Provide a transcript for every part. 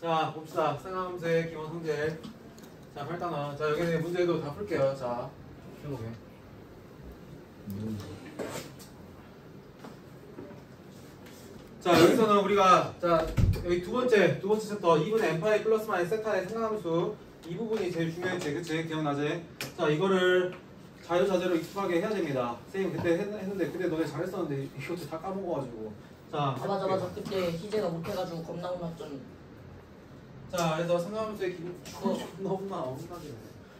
자, 봅시다. 생활함수의 기본 성질. 자, 일단은 자 여기 문제도 다 풀게요. 자, 해보게. 자, 여기서는 우리가 자 여기 두 번째 챕터 2분의 n파이 플러스 마이너스 세타의 생활함수 이 부분이 제일 중요했지, 그치? 기억나지? 자, 이거를 자유자재로 익숙하게 해야 됩니다. 선생님 그때 했는데 그때 너네 잘했었는데 이것도 다 까먹어가지고. 자, 맞아. 그때 희재가 못해가지고 겁나 혼났더니. 자, 그래서 생활함수의 기본 너무나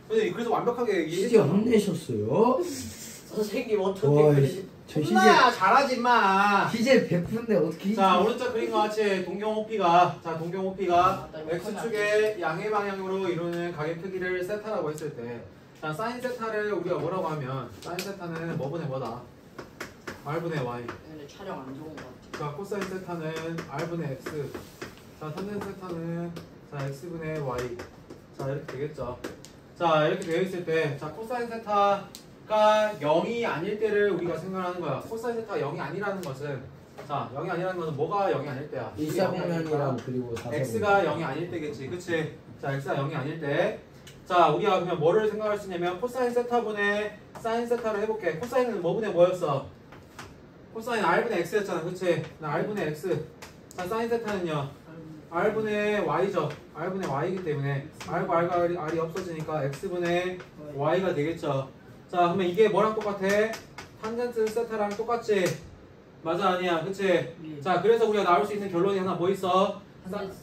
근데 그래서 완벽하게 희재 혼내셨어요? 선생님 어떻게 그러지? 저 희재 혼나야 잘하지 마. 희재 100%인데 어떻게 자, 오른쪽 그림과 같이 동경 OP가 X축의 양의 방향으로 이루는 각의 크기를 세타라고 했을 때, 자, 사인 세타를 우리가 뭐라고 하면 사인 세타는 뭐분의 뭐다? R분의 Y. 근데 촬영 안 좋은 것 같아. 자, 코사인 세타는 R분의 X. 자, 탄젠 세타는 자, X분의 Y. 자, 이렇게 되겠죠. 자, 이렇게 되어 있을 때, 자, 코사인 세타가 0이 아닐 때를 우리가 생각하는 거야. 코사인 세타가 0이 아니라는 것은, 자, 0이 아니라는 것은 뭐가 0이 아닐 때야? 1사분면이랑 그리고 4사분면 x가 0이 아닐 때겠지, 그치? 자, x가 0이 아닐 때, 자, 우리가 그냥 뭐를 생각할 수 있냐면 코사인 세타분의 사인 세타를 해볼게. 코사인은 뭐분의 뭐였어? 코사인 R분의 X였잖아, 그치? R분의 X. 자, 사인 세타는요? R분의 Y죠. R분의 Y이기 때문에 R과 R이 없어지니까 X분의 Y가 되겠죠. 자, 그러면 이게 뭐랑 똑같아? 탄젠트 세타랑 똑같지? 맞아, 아니야, 그치? 자, 그래서 우리가 나올 수 있는 결론이 하나 뭐 있어?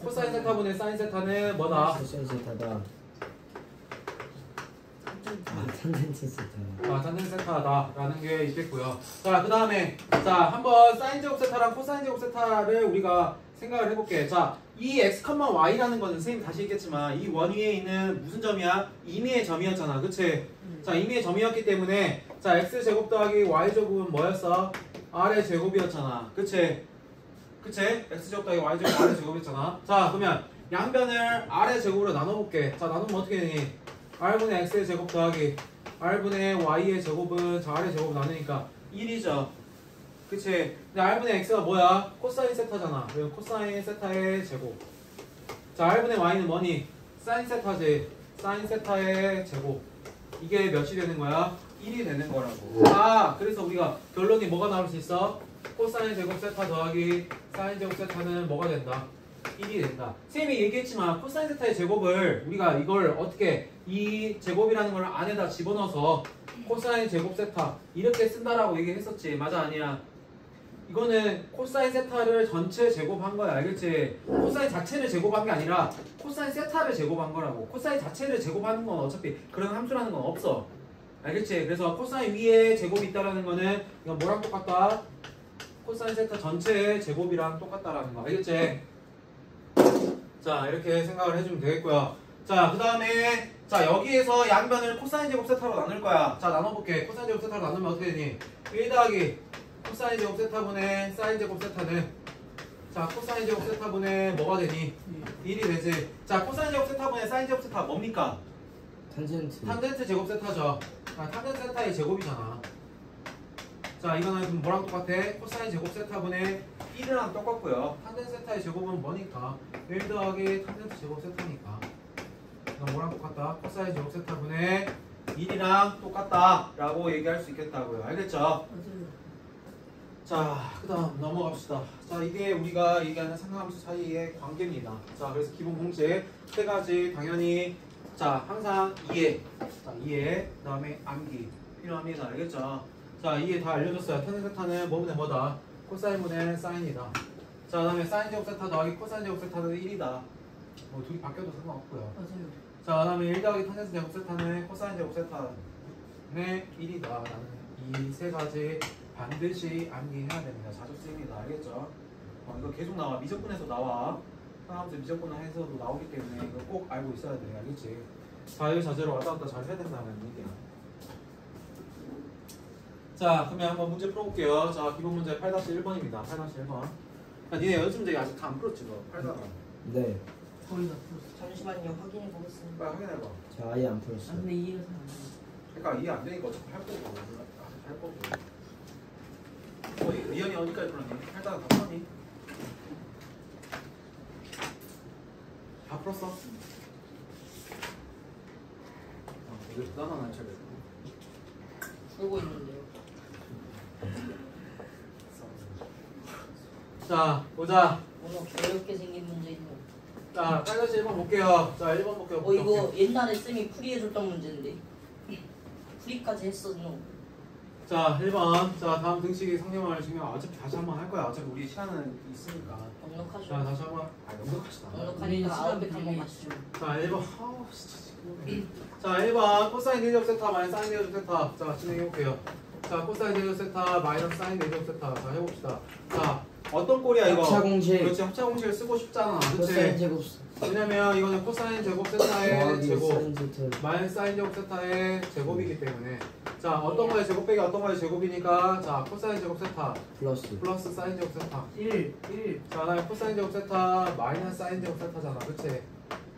코사인 세타분의 사인 세타는 뭐다? 코사인 세타다. 탄젠트 세타. 탄젠트 세타다 라는 게 있겠고요. 자, 그 다음에 자, 한번 사인 제곱 세타랑 코사인 제곱 세타를 우리가 생각을 해볼게. 자, 이 x, y라는 거는 선생님 다시 얘기했지만 이 원 위에 있는 무슨 점이야? 임의의 점이었잖아, 그치? 자, 임의의 점이었기 때문에 자, x제곱 더하기 y제곱은 뭐였어? r의 제곱이었잖아, 그치? x제곱 더하기 y제곱 r의 제곱이었잖아. 자, 그러면 양변을 r의 제곱으로 나눠볼게. 자, 나누면 어떻게 되니? r분의 x의 제곱 더하기 r분의 y의 제곱은 자, r의 제곱 나누니까 1이죠. 그치? 근데 r분의 x가 뭐야? 코사인 세타잖아. 그리고 코사인 세타의 제곱. 자, r분의 y는 뭐니? 사인 세타지. 사인 세타의 제곱. 이게 몇이 되는 거야? 1이 되는 거라고. 아, 그래서 우리가 결론이 뭐가 나올 수 있어? 코사인 제곱 세타 더하기 사인 제곱 세타는 뭐가 된다? 1이 된다. 쌤이 얘기했지만 코사인 세타의 제곱을 우리가 이걸 어떻게 이 제곱이라는 걸 안에다 집어넣어서 코사인 제곱 세타 이렇게 쓴다라고 얘기했었지. 맞아, 아니야? 이거는 코사인 세타를 전체 제곱한 거야, 알겠지? 코사인 자체를 제곱한 게 아니라 코사인 세타를 제곱한 거라고. 코사인 자체를 제곱하는 건 어차피 그런 함수라는 건 없어, 알겠지? 그래서 코사인 위에 제곱이 있다라는 거는 이건 뭐랑 똑같다? 코사인 세타 전체의 제곱이랑 똑같다라는 거, 알겠지? 자, 이렇게 생각을 해주면 되겠고요. 자, 그 다음에 자, 여기에서 양변을 코사인 제곱 세타로 나눌 거야. 자, 나눠볼게. 코사인 제곱 세타로 나누면 어떻게 되니? 1 더하기 코사인 제곱 세타분의 사인 제곱 세타는 자, 코사인 제곱 세타분의 뭐가 되니? 1이 되지. 자, 코사인 제곱 세타분의 사인 제곱 세타 뭡니까? 탄젠트 제곱 세타죠. 아, 탄젠트 세타의 제곱이잖아. 자, 이거는 그럼 뭐랑 똑같아? 코사인 제곱 세타분의 1이랑 똑같고요. 탄젠트 세타의 제곱은 뭐니까? 1 더하기 탄젠트 제곱 세타니까. 그럼 뭐랑 똑같다? 코사인 제곱 세타분의 1이랑 똑같다 라고 얘기할 수 있겠다고요. 알겠죠? 자, 그 다음 넘어갑시다. 자, 이게 우리가 얘기하는 상하함수 사이의 관계입니다. 자, 그래서 기본 공식 세 가지 당연히 자, 항상 이해, 자, 이해, 그 다음에 암기 필요합니다. 알겠죠? 자, 이해 다 알려줬어요. 탄젠 세타는 뭐분의 뭐다? 코사인분의 사인이다. 자, 그 다음에 사인 제곱 세타 더하기 코사인 제곱 세타는 1이다. 뭐 둘이 바뀌어도 상관없고요. 맞아요. 자, 그 다음에 1 더하기 탄젠트 제곱 세타는 코사인 제곱 세타는 1이다 라는 이 세 가지 반드시 암기해야 됩니다. 자주 쓰입니다. 알겠죠? 이거 계속 나와. 미적분에서 나와. 상하함수 미적분에서도 나오기 때문에 이거 꼭 알고 있어야 돼. 알겠지? 자유자재로 왔다 갔다 잘 해야 된다는 얘기야. 자, 그러면 한번 문제 풀어볼게요. 자, 기본 문제 8-1번입니다. 8-1번. 니네 연습 문제 아직 다 안 풀었지, 너? 8-4번. 네. 거의 다 풀었어. 잠시만요. 확인해 보겠습니다. 빨리 확인해봐. 저 아예 안 풀었어요. 근데 이해가 잘 안 돼. 그러니까 이해 안 되니까 어차피 할 거고. 할 거고. 리언이 어디까지 풀었니? 8-4 다 풀었니? 다 풀었어? 이거 부담한 안 차려. 풀고 있는데요. 자, 보자. 뭔가 괴롭게 생긴 문제 있네. 자, 빨간색 1번 볼게요. 자, 1번 볼게요. 이거 옛날에 쌤이 풀이해줬던 문제인데. 풀이까지 했어, 너. 자, 1번. 자, 다음 등식이 상대방을 증명. 어차피 다시 한번 할 거야. 어차피 우리 시간은 있으니까. 넉넉하죠. 자, 다시 한번. 넉넉하시다. 넉넉하니까 900 한번 가시죠. 자, 1번. 아우, 진짜 지금. 자, 1번. 코사인 대제곱 세타 마이너스 사인 대제곱 세타. 자, 진행해볼게요. 자, 코사인 대제곱 세타 마이너스 사인 대제곱 세타. 자, 해봅시다. 자, 어떤 꼴이야, 이거? 합차 공식. 그렇지, 합차 공식을 쓰고 싶잖아. 코사인 그치? 제곱 왜냐면 이거는 코사인 제곱 세타의 더하기 제곱. 사인 제곱. 마이너스 사인 제곱 세타의 제곱이기 때문에. 자, 어떤 거의 제곱 빼기 어떤 거의 제곱이니까. 자, 코사인 제곱 세타. 플러스 플러스 사인 제곱 세타. 1 자, 그다음에 코사인 제곱 세타 마이너스 사인 제곱 세타잖아. 그치?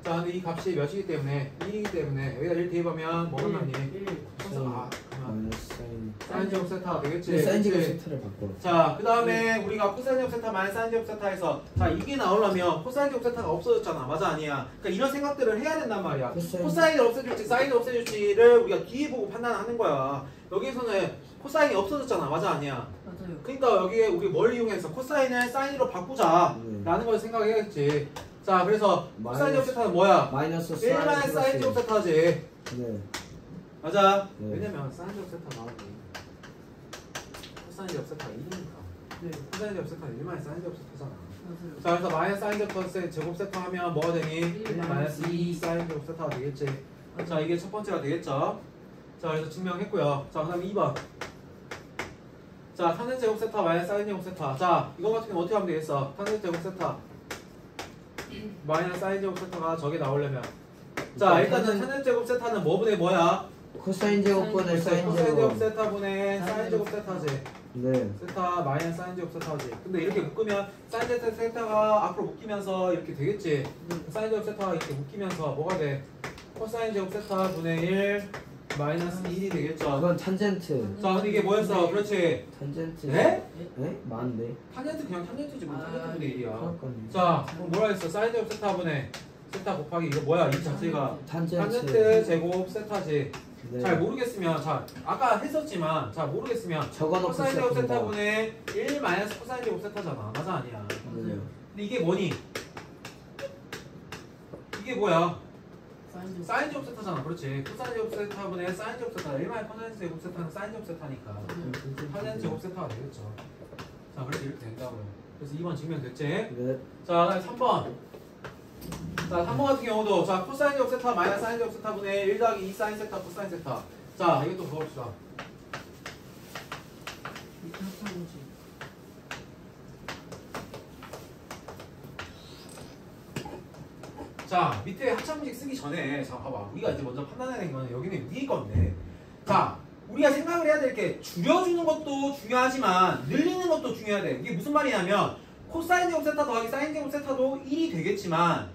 자, 근데 이 값이 몇이기 때문에 1이기 때문에 여기다 1 대입하면 뭐가 나니? 1 그러면 마이너스 사인 사인 제곱 세타 되겠지? 사인 제곱 그치? 세타를 바꿔. 자, 그 다음에 우리가 코사인 제곱 세타 마이너스 사인 제곱 세타에서 자, 이게 나오려면 코사인 제곱 세타가 없어졌잖아. 맞아, 아니야? 그러니까 이런 생각들을 해야 된단 말이야. 코사인을 없애줄지 사인을 없애줄지를 우리가 뒤에 보고 판단하는 거야. 여기에서는 코사인이 없어졌잖아. 맞아, 아니야? 맞아요. 그러니까 여기에 우리 뭘 이용해서 코사인을 사인으로 바꾸자 라는 걸 생각해야겠지. 자, 그래서 코사인 제곱 세타는 뭐야? 마이너스 1마이너스 사인 제곱 세타지. 네. 맞아. 네. 왜냐면 사인 제곱 세타 나오니 코사인 제곱 세타가 1이니까. 네. 코사인 제곱 세타는 1마이너스 사인 제곱 세타잖아. 맞아요. 자, 그래서 마이너스 사인 제곱 세타 하면 뭐가 되니? 1 마이너스 2 2 사인 제곱 세타가 되겠지. 자, 이게 첫 번째가 되겠죠. 자, 그래서 증명했고요. 자, 그 다음에 2번. 자, 탄젠 제곱 세타 마이너스 사인 제곱 세타. 자, 이거 같은 경우는 어떻게 하면 되겠어? 탄젠 제곱 세타 마이너스 사인 제곱 세타가 저게 나오려면 자, 일단은 탄젠 제곱 세타는 뭐분의 뭐야? 코사인 제곱분의 사인 코사인 제곱 제곱. 세타분의 사인 제곱 세타지. 네. 세타 마이너스 사인 제곱 세타지. 근데 이렇게 묶으면 사인 제곱 세타가 앞으로 묶이면서 이렇게 되겠지. 사인 제곱 세타가 이렇게 묶이면서 뭐가 돼? 코사인 제곱 세타분의 1 마이너스 1이 되겠죠. 그건 탄젠트. 자, 근데 이게 뭐였어? 그렇지. 탄젠트. 네? 네? 많은데. 탄젠트 그냥 탄젠트지 뭐 탄젠트분의 1이야. 그렇거든요. 자, 그럼 뭐라 했어? 사인 제곱 세타분의 세타 곱하기 이거 뭐야? 이 자체가 탄젠트. 탄젠트 제곱 세타지. 네. 잘 모르겠으면 자, 아까 했었지만 잘 모르겠으면 적어놓고 코사인 제곱 시작합니다. 세타분의 1 마이너스 코사인 제곱 세타잖아. 맞아, 아니야? 맞아요. 근데 이게 뭐니? 이게 뭐야? 사인 사인 제곱 세타잖아. 그렇지. 코사인 제곱 세타분의 사인 제곱 세타. 1 마이너스 코사인 제곱 세타는 사인 제곱 세타니까 탄젠트 제곱 세타가 되겠죠. 자, 그래서 이렇게 된다고요. 그래서 2번 증명됐지? 네. 자, 그다음에 3번. 자, 3번 같은 경우도 자, 코사인 제곱 세타 마이너스 사인 제곱 세타분의 1 더하기 2 사인 세타 코사인 세타. 자, 이것도 그어봅시다. 밑에 합차 공식. 자, 밑에 합차문식 쓰기 전에 자, 봐봐. 우리가 이제 먼저 판단해야 되는 거는 여기는 위에 건데. 자, 우리가 생각을 해야 될 게 줄여주는 것도 중요하지만 늘리는 것도 중요해야 돼. 이게 무슨 말이냐면 코사인 제곱 세타 더하기 사인 제곱 세타도 1이 되겠지만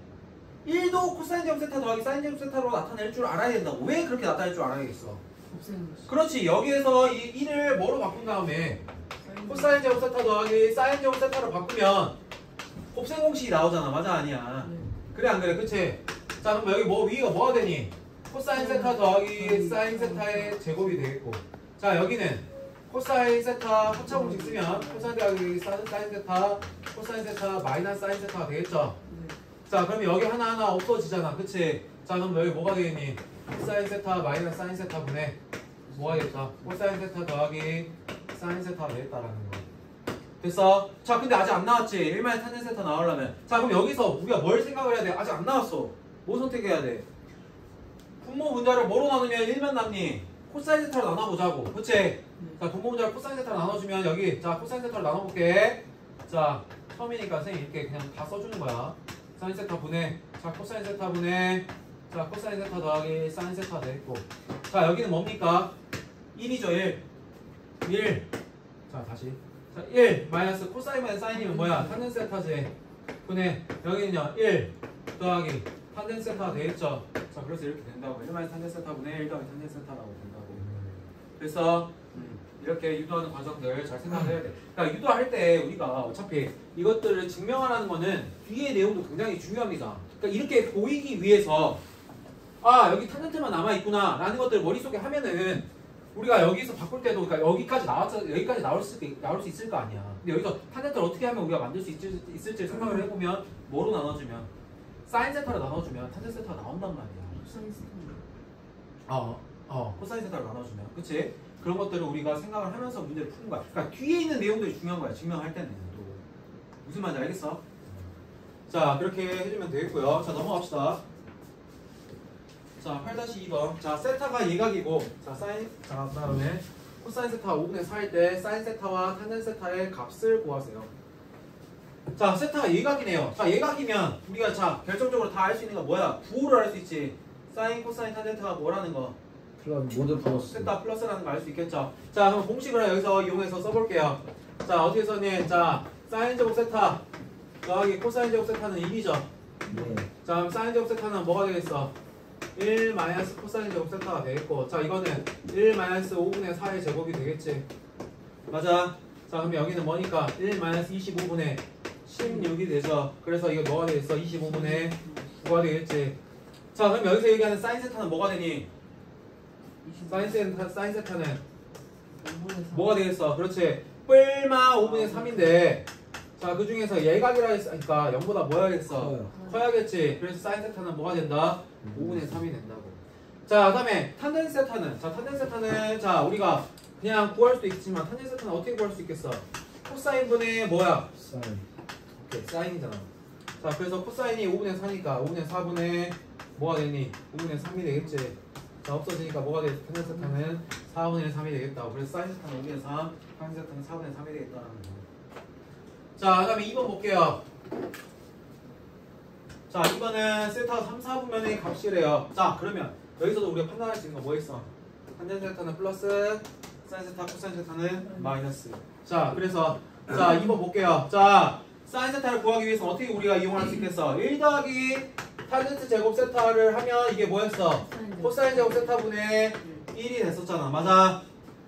1도 코사인 제곱 세타 더하기 사인 제곱 세타로 나타낼 줄 알아야 된다고. 왜 그렇게 나타낼 줄 알아야겠어? 없애는 거지. 그렇지. 여기에서 이 1을 뭐로 바꾼 다음에 코사인 제곱 세타 더하기 사인 제곱 세타로 바꾸면 곱셈 공식이 나오잖아. 맞아, 아니야? 네. 그래, 안 그래? 그치? 자, 그럼 여기 뭐 위가 뭐가 되니? 코사인 세타 더하기 사인 세타의 제곱이 되겠고. 자, 여기는 코사인 세타 합차 공식 쓰면 코사인 더하기 사인 세타 코사인 세타 마이너스 사인 세타가 되겠죠? 네. 자, 그럼 여기 하나하나 없어지잖아. 그치? 자, 그럼 여기 뭐가 되겠니? 코사인 세타 마이너스 사인 세타분의 뭐가 되겠다? 코사인 세타 더하기 사인 세타가 되겠다라는 거. 됐어? 자, 근데 아직 안 나왔지? 1마이너스 탄젠 세타 나오려면. 자, 그럼 여기서 우리가 뭘 생각을 해야 돼? 아직 안 나왔어. 뭐 선택해야 돼? 분모 분자를 뭐로 나누면 1면 남니? 코사인 세타로 나눠보자고. 그치? 자, 분모 분자를 코사인 세타로 나눠주면 여기 자, 코사인 세타로 나눠볼게. 자, 처음이니까 선생님 이렇게 그냥 다 써주는 거야. 사인 세타 분의 자, 코사인 세타 분의 자, 코사인 세타 더하기 사인 세타 되겠고. 자, 여기는 뭡니까? 1이죠, 1. 1. 자, 다시. 자, 1 마이너스 코사인분의 사인이면 뭐야? 탄젠 세타지. 분의 여기는요 1 더하기 탄젠 세타가 되겠죠. 자, 그래서 이렇게 된다고. 1 마이너스 탄젠 세타분의 1 더하기 탄젠 세타라고 된다고. 그래서 이렇게 유도하는 과정들 잘 생각을 해야 돼. 그러니까 유도할 때 우리가 어차피 이것들을 증명하라는 거는 뒤에 내용도 굉장히 중요합니다. 그러니까 이렇게 보이기 위해서 아 여기 탄젠트만 남아있구나 라는 것들을 머릿속에 하면은 우리가 여기서 바꿀 때도 그러니까 여기까지 나올 수 있을 거 아니야. 근데 여기서 탄젠트를 어떻게 하면 우리가 만들 수 있을지 생각을 해보면 뭐로 나눠주면 사인 세타로 나눠주면 탄젠트 세타가 나온단 말이야. 사이즈 코사인 세타로 나눠주면 그치? 그런 것들을 우리가 생각을 하면서 문제를 푸는 거야. 그러니까 뒤에 있는 내용들이 중요한 거야. 증명할 때는 또 무슨 말인지 알겠어? 자 그렇게 해주면 되겠고요. 자 넘어갑시다. 자 8-2번. 자 세타가 예각이고 자 그다음에 코사인 세타 5분의 4일 때 사인 세타와 탄젠 세타의 값을 구하세요. 자 세타가 예각이네요. 자 예각이면 우리가 자 결정적으로 다 알 수 있는 거 뭐야? 부호를 알 수 있지. 사인 코사인 탄젠트가 뭐라는 거? 모두 플러스. 세타 플러스라는 거 알 수 있겠죠. 자 그럼 공식을 여기서 이용해서 써볼게요. 자 어떻게 썼니? 자 사인 제곱 세타 더하기 코사인 제곱 세타는 1이죠. 네. 자 그럼 사인 제곱 세타는 뭐가 되겠어? 1 마이너스 코사인 제곱 세타가 되겠고 자 이거는 1 마이너스 5분의 4의 제곱이 되겠지. 맞아. 자 그럼 여기는 뭐니까 1 마이너스 25분의 16이 되죠. 그래서 이거 뭐가 되겠어? 25분의 9가 되겠지. 자 그럼 여기서 얘기하는 사인 세타는 뭐가 되니? 사인 세타는 뭐가 되겠어? 그렇지. 뿔마 5분의 3인데 자 그 중에서 예각이라 했으니까 0보다 뭐 해야겠어? 커야겠지. 그래서 사인 세타는 뭐가 된다? 5분의 3이 된다고. 자 그다음에 탄젠 세타는 자 우리가 그냥 구할 수도 있지만 탄젠 세타는 어떻게 구할 수 있겠어? 코사인 분의 뭐야? 사인. 오케이 사인이잖아. 자 그래서 코사인이 5분의 4니까 5분의 4분의 뭐가 되니? 5분의 3이 되겠지. 자 없어지니까 뭐가 돼? 탄젠 세타는 4분의 3이 되겠다고. 그래서 사인 세타는 5분의 3, 탄젠 세타는 4분의 3이 되겠다라는 거. 자 그 다음에 2번 볼게요. 자 이거는 세타 3, 4분면의 값이래요. 자 그러면 여기서도 우리가 판단할 수 있는 거 뭐 있어? 탄젠 세타는 플러스, 사인 세타, 코사인 세타는 마이너스. 자 그래서 자 2번 볼게요. 자 사인 세타를 구하기 위해서 어떻게 우리가 이용할 수 있겠어? 1 더하기 탄젠트 제곱 세타를 하면 이게 뭐였어? 코사인 제곱 세타분의 1이 됐었잖아. 맞아.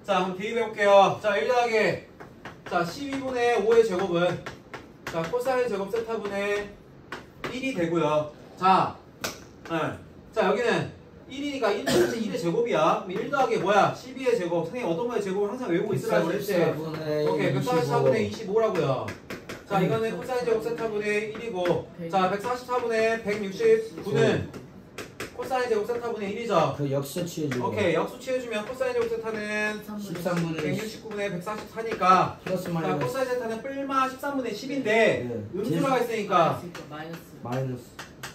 자 그럼 대입해볼게요. 자 1 더하기 자 12분의 5의 제곱은 자 코사인 제곱 세타분의 1이 되고요. 자 여기는 1이니까 1의 제곱이야. 그럼 1 더하기 뭐야? 12의 제곱. 선생님 어떤 거의 제곱을 항상 외우고 있으라고 그랬지? 오케이 144분의 25라고요. 자 이거는 코사인 제곱 세타분의 1이고 자 144분의 169는 코사인 제곱 세타분의 1이죠. 그 역수 취해주고. 오케이 역수 취해주면 코사인 제곱 세타는 13분의 169분의 144니까 플러스 자 마이너스. 코사인 세타는 뿔마 13분의 10인데 네. 음수가 있으니까 마이너스. 마이너스.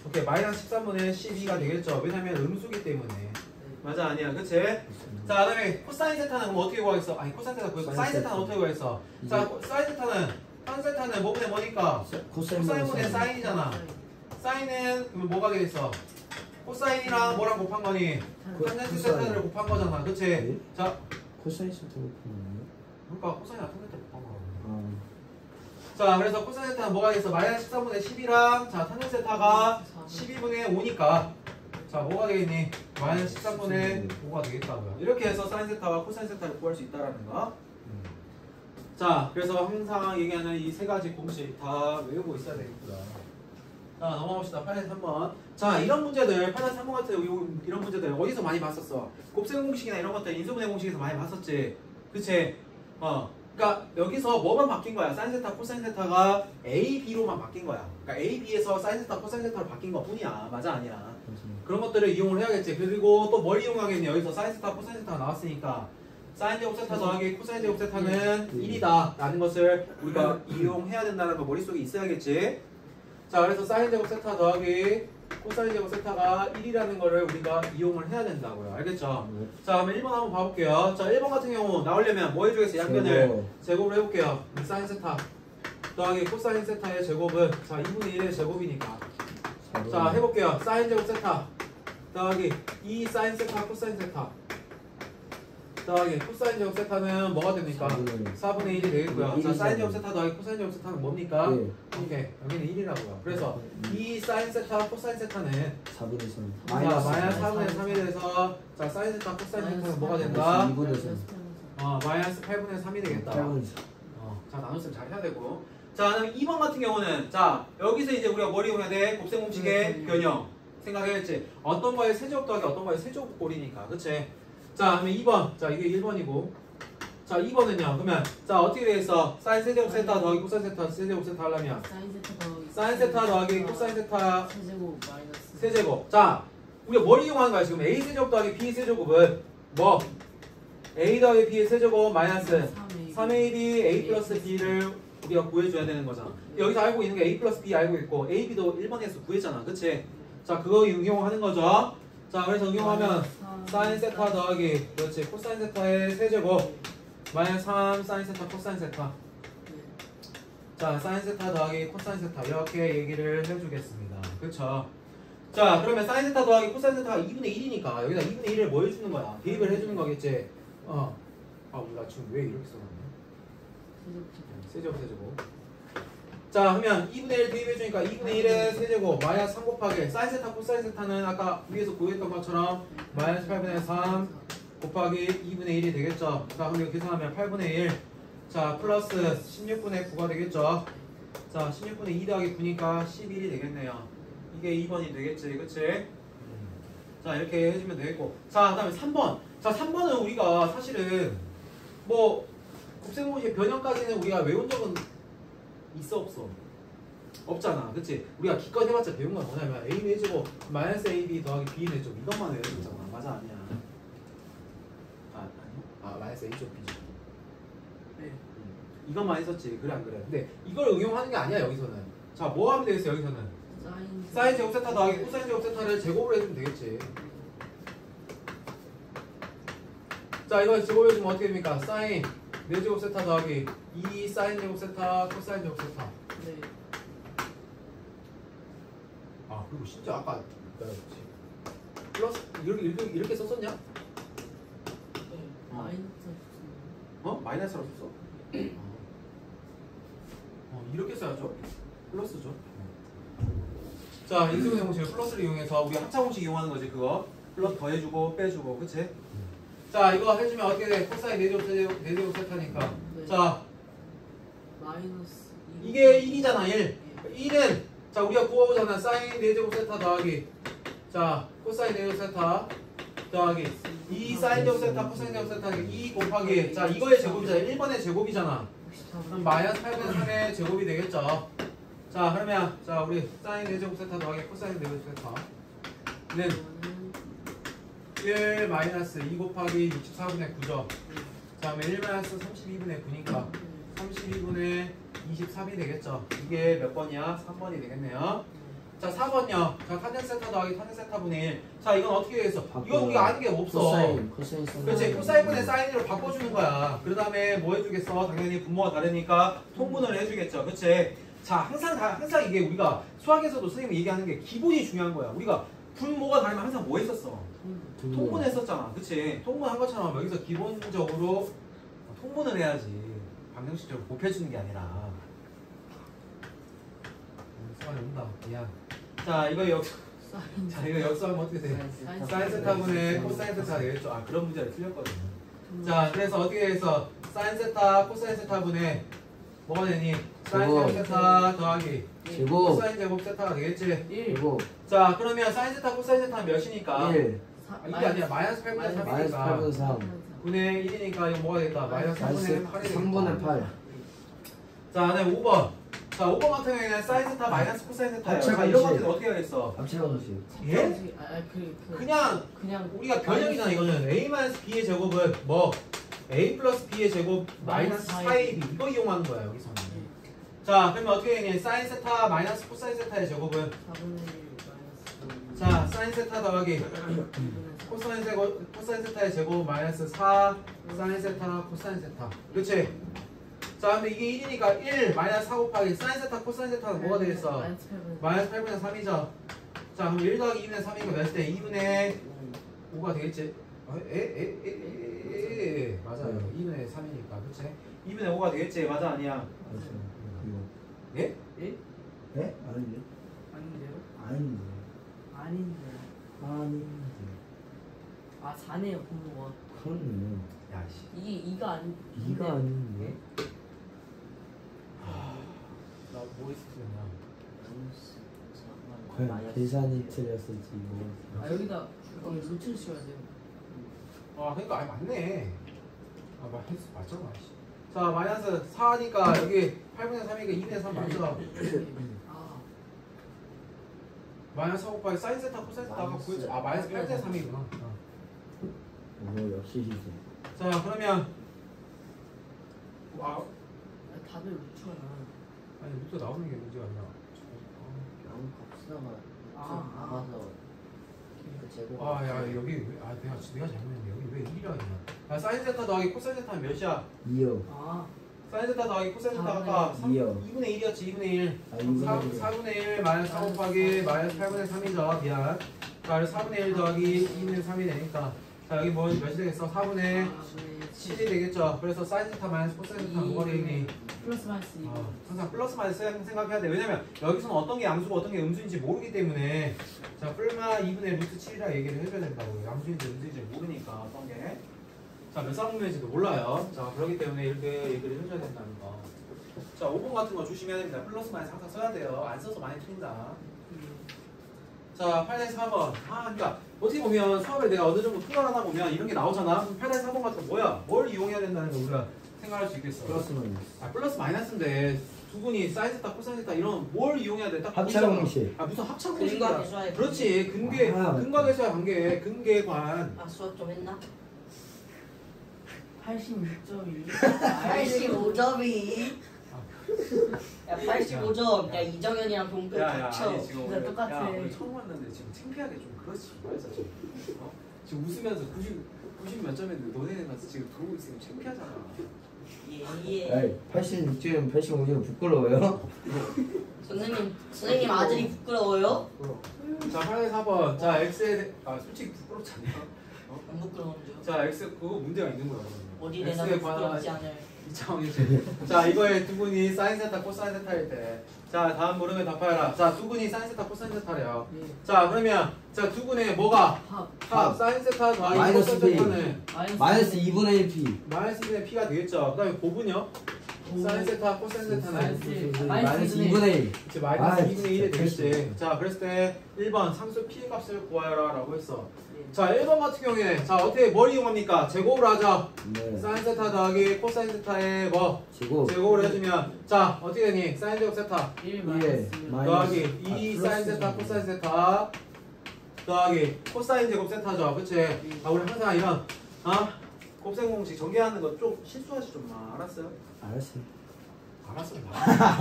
오케이 마이너스 13분의 12가 되겠죠. 왜냐면 음수기 때문에. 맞아 아니야 그치? 자 그다음에 코사인 세타는 그럼 어떻게 구하겠어? 아니 코사인 세타 구했고 사인 세타는 어떻게 구했어? 자 사인 세타는 탄 세타는 뭐분의 뭐니까? 코사인분의 사인이잖아. 사인은 그러면 뭐가 되겠어? 코사인이랑 뭐랑 곱한 거니? 탄젠트 세타를 곱한 거잖아. 그치? 네? 자 코사인 세타 곱하면. 그러니까 코사인이랑 탄젠트 곱한 거. 아. 자 그래서 코사인 세타는 뭐가 되겠어? 마이너스 13분의 10이랑 자 탄젠트 세타가 12분의 5니까 자 뭐가 되겠니? 마이너스 13분의 5가 되겠다고요. 이렇게 해서 사인 세타와 코사인 세타를 구할 수 있다라는 거. 자 그래서 항상 얘기하는 이 세 가지 공식 다 외우고 있어야 되겠구나. 자 넘어갑시다. 8에서 3번. 자 이런 문제들 8에서 3번 같은 이런 문제들 어디서 많이 봤었어? 곱셈 공식이나 이런 것들 인수분해 공식에서 많이 봤었지. 그치? 그러니까 여기서 뭐만 바뀐 거야? 사인 세타, 코사인 세타가 A, B로만 바뀐 거야. 그러니까 A, B에서 사인 세타, 코사인 세타로 바뀐 것 뿐이야. 맞아 아니야? 그런 것들을 이용을 해야겠지. 그리고 또 뭘 이용하겠니? 여기서 사인 세타, 코사인 세타가 나왔으니까 사인 제곱 세타 더하기 코사인 제곱 세타는 1이다 라는 것을 우리가 이용해야 된다는 거 머릿속에 있어야겠지. 자 그래서 사인 제곱 세타 더하기 코사인 제곱 세타가 1이라는 거를 우리가 이용을 해야 된다고요. 알겠죠? 자 그러면 1번 한번 봐볼게요. 자 1번 같은 경우 나오려면 뭐 해주겠어요? 양변을 제곱을 해볼게요. 사인 세타 더하기 코사인 세타의 제곱은 자 2분의 1의 제곱이니까 자 해볼게요. 사인 제곱 세타 더하기 2 사인 세타 코사인 세타 더하기 코사인 제곱 세타는 뭐가 됩니까? 4분의 1이 되겠고요. 자 사인 제곱 세타 더하기 코사인 제곱 세타는 뭡니까? 네. 오케이 여기는 1이라고요. 그래서 2 사인 세타 코사인 세타는 4분의 3. 마이너스 4분의 3이 돼서 자 사인 세타 코사인 세타는 뭐가 된다? 2분의 3. 마이너스 8분의 3이 되겠다. 8분의 3. 자 나눗셈 잘 해야 되고 자, 그다음에 2번 같은 경우는 자 여기서 이제 우리가 뭘 이용해야 돼? 곱셈 공식의 변형 생각해야지. 어떤 거에 세제곱 더하기 어떤 거에 세제곱 꼴이니까, 그치? 자, 그러면 2번. 자, 이게 1번이고. 자, 2번은요. 그러면 자 어떻게 되겠어? 사인 세제곱 세타 더하기 코사인 세타 세제곱 세타 하려면 사인 세타 더하기 사인 세타 더하기 코사인 세타 세제곱 마이너스 세제곱. 자, 우리가 뭘 이용하는 거야 지금? A 세제곱 더하기 B 세제곱은 뭐? A 더하기 B의 세제곱 마이너스 3AB A 플러스 B를 우리가 구해줘야 되는 거잖아. 여기서 알고 있는 게 A 플러스 B 알고 있고 A, B도 1번에서 구했잖아, 그치? 자, 그거 응용하는 거죠. 자, 그래서 응용하면 사인 세타 더하기 그렇지 코사인 세타의 세제곱 마이너스 3 사인 세타 코사인 세타. 자, 사인 세타 더하기 코사인 세타 이렇게 얘기를 해주겠습니다. 그쵸? 자, 그러면 사인 세타 더하기 코사인 세타가 2분의 1이니까 여기다 2분의 1을 뭐 해주는 거야? 대입을 해주는 거겠지? 아, 우리가 지금 왜 이렇게 써놨냐? 세제곱 세제곱. 자, 그러면 2분의 1 대입해주니까 2분의 1의 세제곱 마이너스 3 곱하기 사인 세타 코사인 세타는 아까 위에서 구했던 것처럼 마이너스 8분의 3 곱하기 2분의 1이 되겠죠. 자, 그럼 이거 계산하면 8분의 1. 자, 플러스 16분의 9가 되겠죠. 자, 16분의 2 더하기 9니까 11이 되겠네요. 이게 2번이 되겠지, 그치? 자, 이렇게 해주면 되겠고. 자, 그 다음에 3번. 자, 3번은 우리가 사실은 뭐 곱셈 공식 변형까지는 우리가 외운 적은 있어 없어? 없잖아, 그치? 우리가 기껏 해봤자 배운 건 뭐냐면 A 내주고 마이너스 AB 더하기 B 내주고 이것만 외우는 거잖아. 맞아, 아니야? 아니야? 마이너스 A죠, B죠. 네. 이것만 했었지, 그래 안 그래? 근데 이걸 응용하는 게 아니야 여기서는. 자, 뭐 하면 되겠어 여기서는? 사인 제곱 세타 더하기 코사인 제곱 세타를 제곱을 해주면 되겠지. 자, 이거 제곱해주면 어떻게 됩니까? 사인 4제곱 세타 더하기 2 사인 제곱 세타 코사인 제곱 세타. 네. 아, 그리고 진짜 아까 플러스 이렇게 썼었냐? 네. 마이너스 마이너스라고 썼어? 이렇게 써야죠. 플러스죠. 자, 인수분해 공식을 플러스를 이용해서 우리 합차 공식 이용하는 거지. 그거 플러스 더해주고 빼주고, 그치? 자, 이거 해주면 어떻게 돼? 코사인 4제곱 세타니까. 네. 자, 마이너스 이게 1이잖아. 1. 1은 자, 우리가 구하고자는 사인 4제곱 세타 더하기 자, 코사인 4제곱 세타 더하기 2 사인 제곱 세타 코사인 제곱 세타 2 곱하기 자, 이거의 제곱이잖아. 1번의 제곱이잖아. 그럼 마이너스 8분의 3의 제곱이 되겠죠. 자, 그러면 자, 우리 사인 4제곱 세타 더하기 코사인 4제곱 세타는 1 마이너스 2 곱하기 64분의 9죠. 자, 그러면 1 마이너스 32분의 9니까 32분의 23이 되겠죠. 이게 몇 번이야? 3번이 되겠네요. 자, 4번요. 자, 탄젠 세타 더하기 탄젠 세타 분의 1. 자, 이건 어떻게 되겠어? 이건 우리가 아는 게 없어. 코사인 그렇지. 코사인분의 사인으로 바꿔주는 거야. 그 다음에 뭐 해주겠어? 당연히 분모가 다르니까 통분을 해주겠죠. 그치? 자, 항상 이게 우리가 수학에서도 선생님이 얘기하는 게 기본이 중요한 거야. 우리가 분모가 다르면 항상 뭐 했었어? 통분했었잖아. 그치? 통분한 것처럼 여기서 기본적으로 통분을 해야지. 방정식적으로 곱해주는 게 아니라. 수학이 온다. 미안. 자, 이거 이거 역수하면 어떻게 돼? 사인 세타분의 코사인 세타 되겠죠. 아, 그런 문제를 틀렸거든요. 자, 그래서 어떻게 해서 사인 세타 코사인 세타분의 뭐가 되니? 사인 제곱 세타 더하기 제곱 코사인 제곱 세타가 되겠지? 제곱 자, 그러면 사인 세타 코사인 세타는 몇이니까? 1 이게 아니라 마이너스 8분의 마이너스 3이니까 8분의 3 분의 1이니까 이거 뭐가 되겠다? 마이너스 3분의 8이 되겠다. 3분의 8 자, 네, 5번. 자, 5번 같은 경우에는 사인 세타 마이너스 코사인 세타예요. 합체 자, 이런 방식. 것들은 어떻게 하겠어? 합체 방식 예? 그냥 우리가 변형이잖아. 이거는 a 마이너스 b의 제곱은 뭐 a 플러스 b의 제곱 마이너스 4ab 이거 이용하는 거야 여기서는. 자, 그러면 어떻게 되니? 사인 세타 마이너스 코사인 세타의 제곱은 4분의 1 마이너스 자, 사인 세타 더하기 코사인 세타의 제곱 마이너스 4 사인 세타 코사인 세타. 그렇지? 자, 근데 이게 1이니까 1 마이너스 4 곱하기 사인 세타 코사인 세타는 뭐가 되겠어? 마이너스 8분의 3이죠. 자, 그럼 1 더하기 2분의 3이니까 몇 대? 2분의 5가 되겠지? 맞아요. 2분의 3이니까, 그치? 2분의 5가 되겠지? 맞아, 아니야? 예? 네? 아닌데? 아닌데요? 아닌데 아닌데요. 아닌데 아 4네요 분모가. 그렇네 야, 씨. 이게 2가 아닌. 2가 아닌데 뭐 있었냐? 과연 계산이 틀렸을지 뭐. 아 여기다 루트를 씌워야 돼요. 아 그러니까 아니 맞네. 아 맞잖아. 자 마이너스 4니까 여기 8분의 3이니까 2분의 3 맞죠? 아 마이너스 4 곱하기 사인 세타 코사인 세타가 구했죠. 아 마이너스 8분의 3이구나. 오 역시 희생. 자 그러면 아 다들 루트가 나. 아니 루트 나오는 게 문제가 아니라 아무 값쓰다가 아. 그 제곱. 아야 여기 내가 잘못했네. 여기 왜 1이라 했냐? 야 사인 세타 더하기 코사인 세타는 몇이야? 2요. 아 사인 세타 더하기 코사인 세타가 아까 2요. 2분의 1이었지. 2분의 1. 아 2분의 4분의 1 마이너스 4 곱하기 마이너스 8분의 3이죠. 미안. 자 그래서 4분의 1 더하기 2분의 3이 되니까 자 여기 뭐 몇이 되겠어? 4분의 7이 되겠죠. 그래서 사인 세타 마이너스 코사인 세타 뭐가 되겠니? 플러스 마이너스 항상 플러스 마이너스 생각해야 돼. 왜냐면 여기서는 어떤 게 양수고 어떤 게 음수인지 모르기 때문에 자 플마 2분의 루트 7이라 얘기를 해줘야 된다고. 양수인지 음수인지 모르니까 어떤 게. 자 몇 쌍분면인지도 몰라요. 자 그렇기 때문에 이렇게 얘기를 해줘야 된다는 거. 자 5번 같은 거 조심해야 됩니다. 플러스 마이너스 항상 써야 돼요. 안 써서 많이 틀린다. 자 8대 4번. 그러니까 어떻게 보면 수학을 내가 어느 정도 풀어가다 보면 이런 게 나오잖아. 그럼 8대 4번 같은 거 뭐야? 뭘 이용해야 된다는 거 우리가 생각할 수 있겠어. 플러스 마이너스. 플러스 마이너스인데 두 분이 사인 세타 코사인 세타 이런 뭘 이용해야 돼? 딱 합차 보이잖아. 공식. 무슨 합차 근과 공식이야. 계수할 그렇지. 근과 계수의 관계. 근계관. 아 수학 좀 했나? 86.2. 85점이 야 85점 야 이정현이랑 동급 겹쳐 진짜 똑같아. 야, 우리 처음 만났는데 지금 창피하게 좀 그렇지 말자 좀. 지금 웃으면서 90 몇 점인데 너네는 가서 지금 그러고 있으면 창피하잖아. 예예 에이 86점 85점 부끄러워요? 선생님 아들이 부끄러워요? 자 8대 4번. 자 x에 솔직히 부끄럽지 않냐? 안 부끄러운데요? 자 x 그거 문제가 있는 거야. 어디 내가 X에 부끄럽지 않을 이 차원이지. 자 이거에 두 분이 사인 세타 코사인 세타일 때. 자 다음 물음에 답하여라. 자 두 분이 사인 세타 코사인 세타래요. 예. 자 그러면 자 두 분의 뭐가 합 사인 세타 더하기 마이너스 코사인 B. 세타는 마이너스 2분의 1 p. 마이너스 1의 p가 되겠죠. 그다음에 곱은요. 사인 세타 코사인 세타는 마이너스 2분의 1. 이제 마이너스 아, 2분의 1이 되겠지. 진짜. 자 그랬을 때 1번 상수 p 값을 구하여라 라고 했어. 예. 자 1번 같은 경우에 자 어떻게 뭘 이용합니까? 제곱을 하죠. 네. 사인 세타 더하기 코사인 세타의 뭐 제곱. 제곱을 해주면 자 어떻게 되니? 사인 제곱 세타 1 예. 마이너스 더하기 2 사인 세타 코사인 세타 더하기 코사인 제곱 세타죠. 그치? 우리 항상 이런 곱셈 공식 전개하는 거 좀 실수하지 좀 마. 알았어요? 알았어요. 알았어.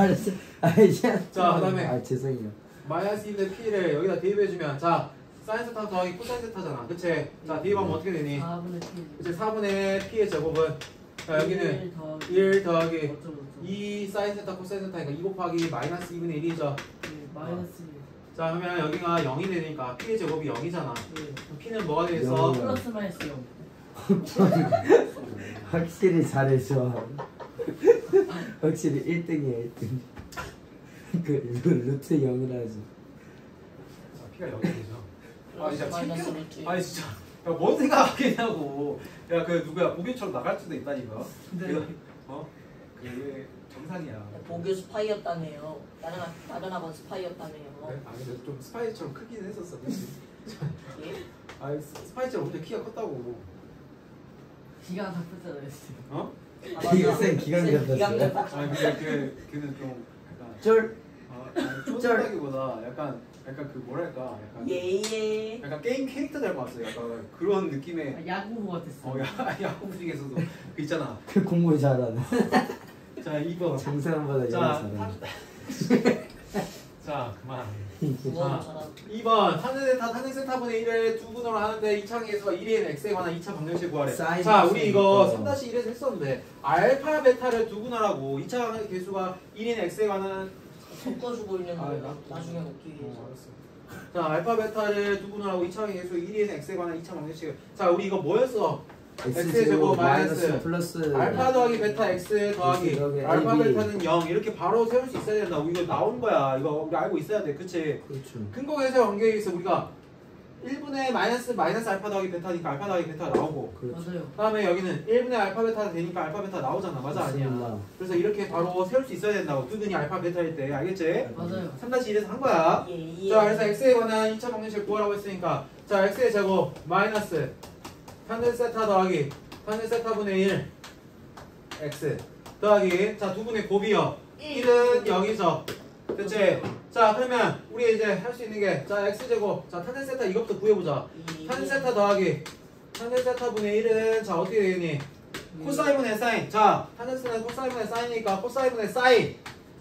알았어요. 아이 참. 자, 그다음에. 아 죄송해요. 마이너스 1의 p를 여기다 대입해주면 자 사인 세타 더하기 코사인 세타잖아. 그치? 자 대입하면 어떻게 되니? 4분의 1. 그치? 4분의 p의 제곱은 자 여기는 1 더하기 2 사인 세타 코사인 세타니까 2 곱하기 마이너스 2분의 1이죠. 마이너스 1. 자 그러면 여기가 0이 되니까 p의 제곱이 0이잖아. 예. p는 뭐가 되겠어? 0. 플러스 마이너스 0. 확실히 잘했어. 확실히 1등이야 1등. 그 루트 0이라지. 자 p가 0이 되죠. 플러스 마이너스 루트 아니 진짜 야뭔 생각하겠냐고. 야 그 누구야 보기처럼 나갈 수도 있다니까. 근데 그게 정상이야. 보교 스파이였다네요 다른 학원 스파이였다네요 그래? 아니 근데 좀 스파이처럼 크긴 했었어. 그치? 예? 아니 스파이처럼 엄청 키가 컸다고. 기가 잡혔잖아요. 지금. 어? 쌤 기강 잡혔어요. 아니 근데 걔는 좀 약간 쫄. 쫄다기보다 약간 그 뭐랄까 약간 예예 약간 게임 캐릭터 닮았어. 약간 그런 느낌의 아, 야구 같았어. 야구 중에서도 그 있잖아. 그 공부 잘하네. 자 2번. 정사람보다 자, 영어 잘하네. 자 그만. 9번 잘하고 2번 탄핵 세타분의 1을 두 분으로 하는데 이차항 계수가 1인 x에 관한 2차 방정식 구하래. 사인 자 우리 이거 있어. 3-1에서 했었는데 알파 베타를 두 분할하고 2차 계수가 1인 x에 관한 섞어주고 있는 아, 거예요 나중에 먹기 위해서 자 알파 베타를 두 분할하고 2차 계수 1인 x에 관한 2차 방정식. 자 우리 이거 뭐였어? X의 제곱 마이너스 플러스 알파 더하기 베타 x 더하기 X 더하기 알파 AB. 베타는 0 이렇게 바로 세울 수 있어야 된다. 이거 나온 거야. 이거 우리 알고 있어야 돼. 그치? 그렇죠. 근거 계수의 관계에 있어 우리가 1분의 마이너스 알파 더하기 베타니까 알파 더하기 베타가 나오고 그렇죠. 맞아요. 그다음에 여기는 1분의 알파 베타가 되니까 알파 베타 나오잖아. 맞아 아니야? 맞습니다. 그래서 이렇게 바로 세울 수 있어야 된다고. 두근이 알파 베타일 때 알겠지? 맞아요. 3-1에서 한 거야. 예. 자 그래서 x에 관한 2차 방정식 구하라고 했으니까 자 x의 제곱 마이너스 탄젠 세타 더하기 탄젠 세타분의 1 x 더하기 자 두 분의 곱이요 1은 0이죠. 됐지? 자 그러면 우리 이제 할 수 있는 게 자 x제곱 자 탄젠 세타 이것부터 구해보자. 탄젠 세타 더하기 탄젠 세타분의 1은 자 어떻게 되겠니? 코사인분의 사인. 자 탄젠 세타는 코사인분의 사인이니까 코사인분의 사인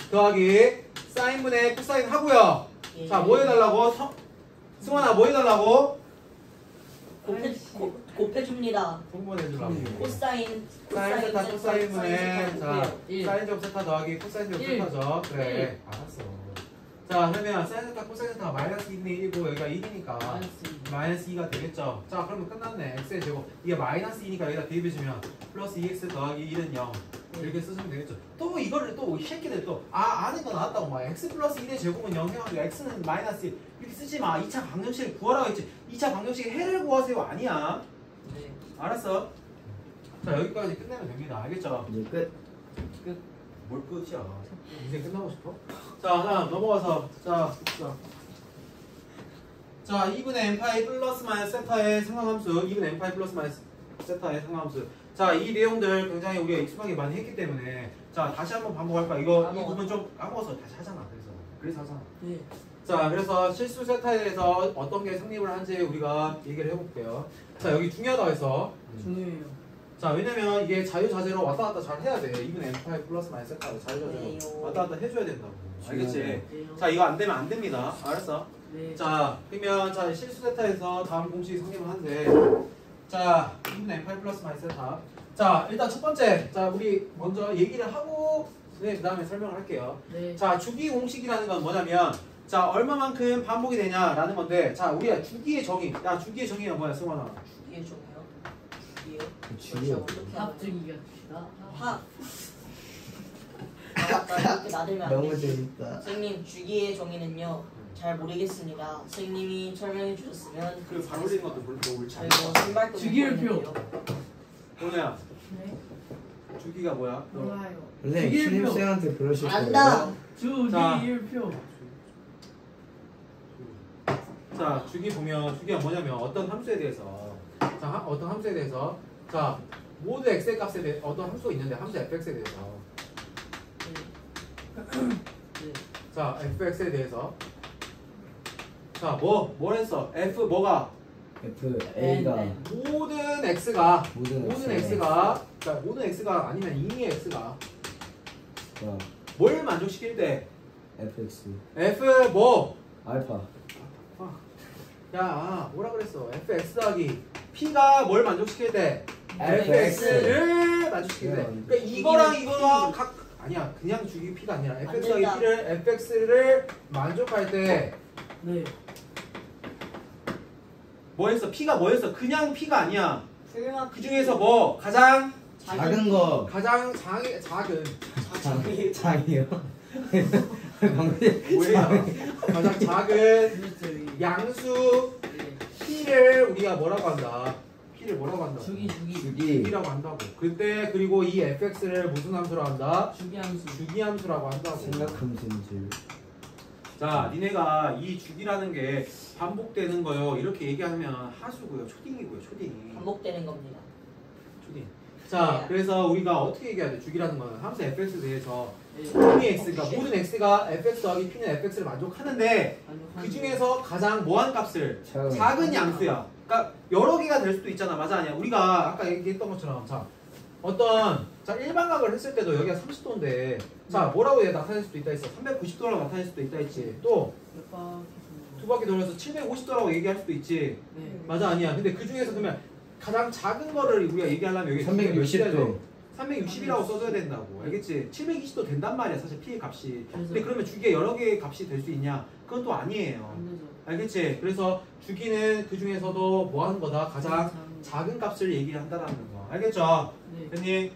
더하기 사인분의 코사인 하고요. 자 뭐 해달라고? 승환아 뭐 해달라고? 곱해줍니다. 공부해주라고. 코사인 사인 세타 코사인분의 자 일. 사인 제곱 세타 더하기 코사인 제곱 일. 세타죠. 그래 알았어. 자 그러면 사인 세타 코사인 세타가 마이너스 2분의 1이고 여기가 1이니까 마이너스 2가 되겠죠. 자 그러면 끝났네. x의 제곱 이게 마이너스 2니까 여기다 대입해주면 플러스 2x 더하기 1은 0 이렇게 쓰시면 되겠죠. 또 이거를 또 이 새끼들 또 아는 거 나왔다고 막 x 플러스 1의 제곱은 0 해가지고 x는 마이너스 1 이렇게 쓰지 마. 2차 방정식을 구하라고 했지. 2차 방정식의 해를 구하세요 아니야. 네. 알았어. 자 여기까지 끝내면 됩니다. 알겠죠? 이제 끝. 뭘 끝이야? 이제 끝나고 싶어? 자 하나 넘어가서 자 2분의 n파이 플러스 마이너스 세타의 상관함수 2분의 n파이 플러스 마이너스 세타의 상관함수. 자 이 내용들 굉장히 우리가 익숙하게 많이 했기 때문에 자 다시 한번 반복할까? 이 부분 좀 까먹어서 다시 하잖아. 그래서 하잖아. 네. 자 그래서 실수 세타에 대해서 어떤 게 성립을 한지 우리가 얘기를 해볼게요. 자 여기 중요하다고 해서 중요해요. 자 왜냐면 이게 자유자재로 왔다 갔다 잘 해야 돼. 2분의 n파이 플러스 마이너스 세타로 자유자재로 네요. 왔다 갔다 해줘야 된다고. 알겠지? 네. 자 이거 안 되면 안 됩니다. 알았어? 네. 자 그러면 자 실수 세타에서 다음 공식이 성립을 하는데 자 2분의 n파이 플러스 마이너스 세타. 자 일단 첫 번째 자 우리 먼저 얘기를 하고 네, 그 다음에 설명을 할게요. 네. 자 주기 공식이라는 건 뭐냐면 자 얼마만큼 반복이 되냐라는 건데 자 우리가 주기의 정의 야 주기의 정의가 뭐야 승환아? 주기의 종이요? 주기요. 어떻게 합주기가 됩시다. 합. 아 맞다 이렇게 나대면 안 너무 되지. 재밌다. 선생님 주기의 정의는요 잘 모르겠습니다. 선생님이 설명해 주셨으면 그 잘 올리는 것도 별로 옳지 저 않아. 이거 선발도 주기율표. 뭐냐? 네. 주기가 뭐야? 몰라요. 선생님 주기율표. 신입생한테 그러실 거예요? 안다. 주기율표. 자 주기 보면 주기가 뭐냐면 어떤 함수에 대해서 자 어떤 함수에 대해서 자 모두 x의 값에 대해 어떤 함수가 있는데 함수 fx에 대해서 네. 자 fx에 대해서 자 뭘 했어? f 뭐가 F A가 모든 x가 모든 x가 자 모든 x가 아니면 임의 x가 자 뭘 만족시킬 때 FX f 뭐 알파 야 뭐라 그랬어? fx 더하기 p가 뭘 만족시킬 때 FX. fx를 만족시킬 때 네. 그러니까 이거랑 이거랑 각 아니야 그냥 주기 p가 아니라 fx 더하기 된다. p를 fx를 만족할 때 네. 뭐였어? p가 뭐였어? 그냥 p가 아니야 훌륭한 그 중에서 뭐 가장 작은 거 작은 장이요? 방금 뭐예요? 가장 작은 그렇죠. 이- 양수 네. p를 우리가 뭐라고 한다? p를 뭐라고 한다? 주기. 주기 주기라고 한다고. 그때 그리고 이 fx를 무슨 함수로 한다? 주기함수. 주기함수라고 한다고. 생각함수인줄 자, 니네가 이 주기라는 게 반복되는 거요. 이렇게 얘기하면 하수고요. 초딩이고요. 초딩이. 반복되는 겁니다. 초딩. 자, 네. 그래서 우리가 어떻게 얘기해야 돼? 주기라는 거는 함수 fx에 대해서 네. 임의 x가 모든 x가 fx 더하기 p는 fx를 만족하는데 만족하는 그 중에서 가장 뭐한 값을 작은 작은 양수야. 그러니까 여러 개가 될 수도 있잖아. 맞아 아니야? 우리가 아까 얘기했던 것처럼 자 어떤 자 일반각을 했을 때도 여기가 30도인데 자 뭐라고 얘 나타낼 수도 있다 했어. 390도라고 나타낼 수도 있다 했지. 또 몇 바퀴 두 바퀴 돌려서 750도라고 얘기할 수도 있지. 네. 맞아 아니야? 근데 그 중에서 그러면 가장 작은 거를 우리가 얘기하려면 여기 360도 360이라고 써줘야 된다고. 알겠지? 720도 된단 말이야. 사실 P의 값이. 근데 그래서 그러면 주기에 여러 개의 값이 될 수 있냐? 그건 또 아니에요. 안 되죠. 알겠지? 그래서 주기는 그 중에서도 뭐 하는 거다? 가장 작은 값을 얘기한다라는 거. 알겠죠? 네. 됐니?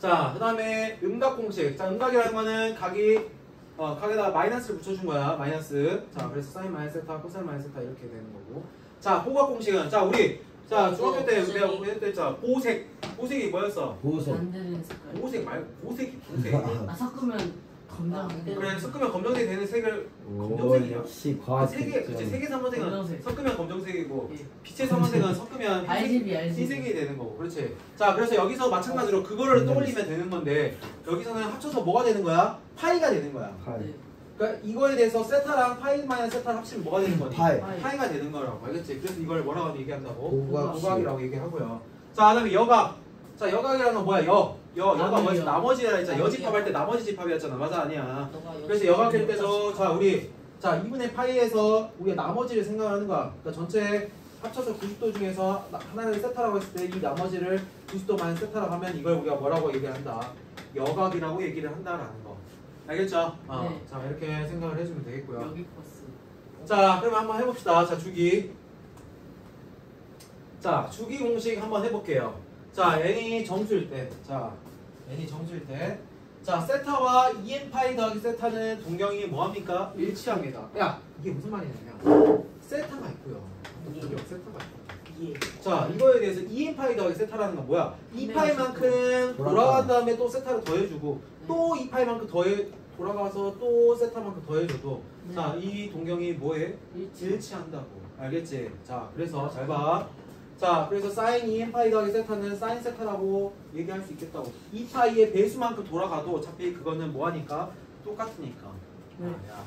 자, 그 다음에 음각 공식. 자, 음각이라는 거는 각이 각에다가 마이너스를 붙여준 거야. 마이너스. 자, 그래서 사인 마이너스 세타, 코사인 마이너스 세타 이렇게 되는 거고. 자, 호각 공식은 자 우리 자 중학교 때 내가 했던 보색이 뭐였어? 보석. 반대는 색깔. 보색 말고 보색이 보색. 아 섞으면 검정. 그래 섞으면 검정색이 되는 색을 오, 검정색이야. 역시 과학. 색의 삼원색은 검정색. 섞으면 검정색이고 예. 빛의 삼원색은 섞으면 RGB. 흰색이 되는 거고. 그렇지. 자, 그래서 여기서 마찬가지로 그거를 떠올리면 되는 건데 여기서는 합쳐서 뭐가 되는 거야? 파이가 되는 거야. 네. 그러니까 이거에 대해서 세타랑 파이 마이너스 세타를 합치면 뭐가 되는 거니? 파이. 파이가 되는 거라고. 알겠지? 그래서 이걸 뭐라고 얘기한다고? 호각. 호각이라고 얘기하고요. 자, 그다음에 여각. 자, 여각이라는 건 뭐야? 여가 뭐지? 나머지라 했잖아. 여집합할 때 나머지 집합이었잖아. 맞아 아니야? 그래서 여각일 때서 자 우리 자 2분의 파이에서 우리가 나머지를 생각하는 거야. 그러니까 전체 합쳐서 90도 중에서 하나를 세타라고 했을 때 이 나머지를 90도 마이너스 세타라고 하면 이걸 우리가 뭐라고 얘기한다? 여각이라고 얘기를 한다라는 거. 알겠죠? 네. 자 이렇게 생각을 해주면 되겠고요. 여기 코스. 자 그러면 한번 해봅시다. 자 주기. 자 주기 공식 한번 해볼게요. 자 n이 정수일 때. 자 n이 정수일 때. 자 세타와 2n 파이 더하기 세타는 동경이 뭐합니까? 일치합니다. 야 이게 무슨 말이냐면 세타가 있고요. 동경 세타가 있고. 예. 자 이거에 대해서 2n 파이 더하기 세타라는 건 뭐야? 2파이만큼 돌아간 다음에 또 세타를 더해주고 또 2파이만큼 돌아가서 또 세타만큼 더해줘도 네. 자 이 동경이 뭐해? 일치한다고. 알겠지? 자 그래서 잘 봐. 자 그래서 사인 2n 파이 더하기 세타는 사인 세타라고 얘기할 수 있겠다고. 2파이의 배수만큼 돌아가도 어차피 그거는 뭐하니까? 똑같으니까. 네. 야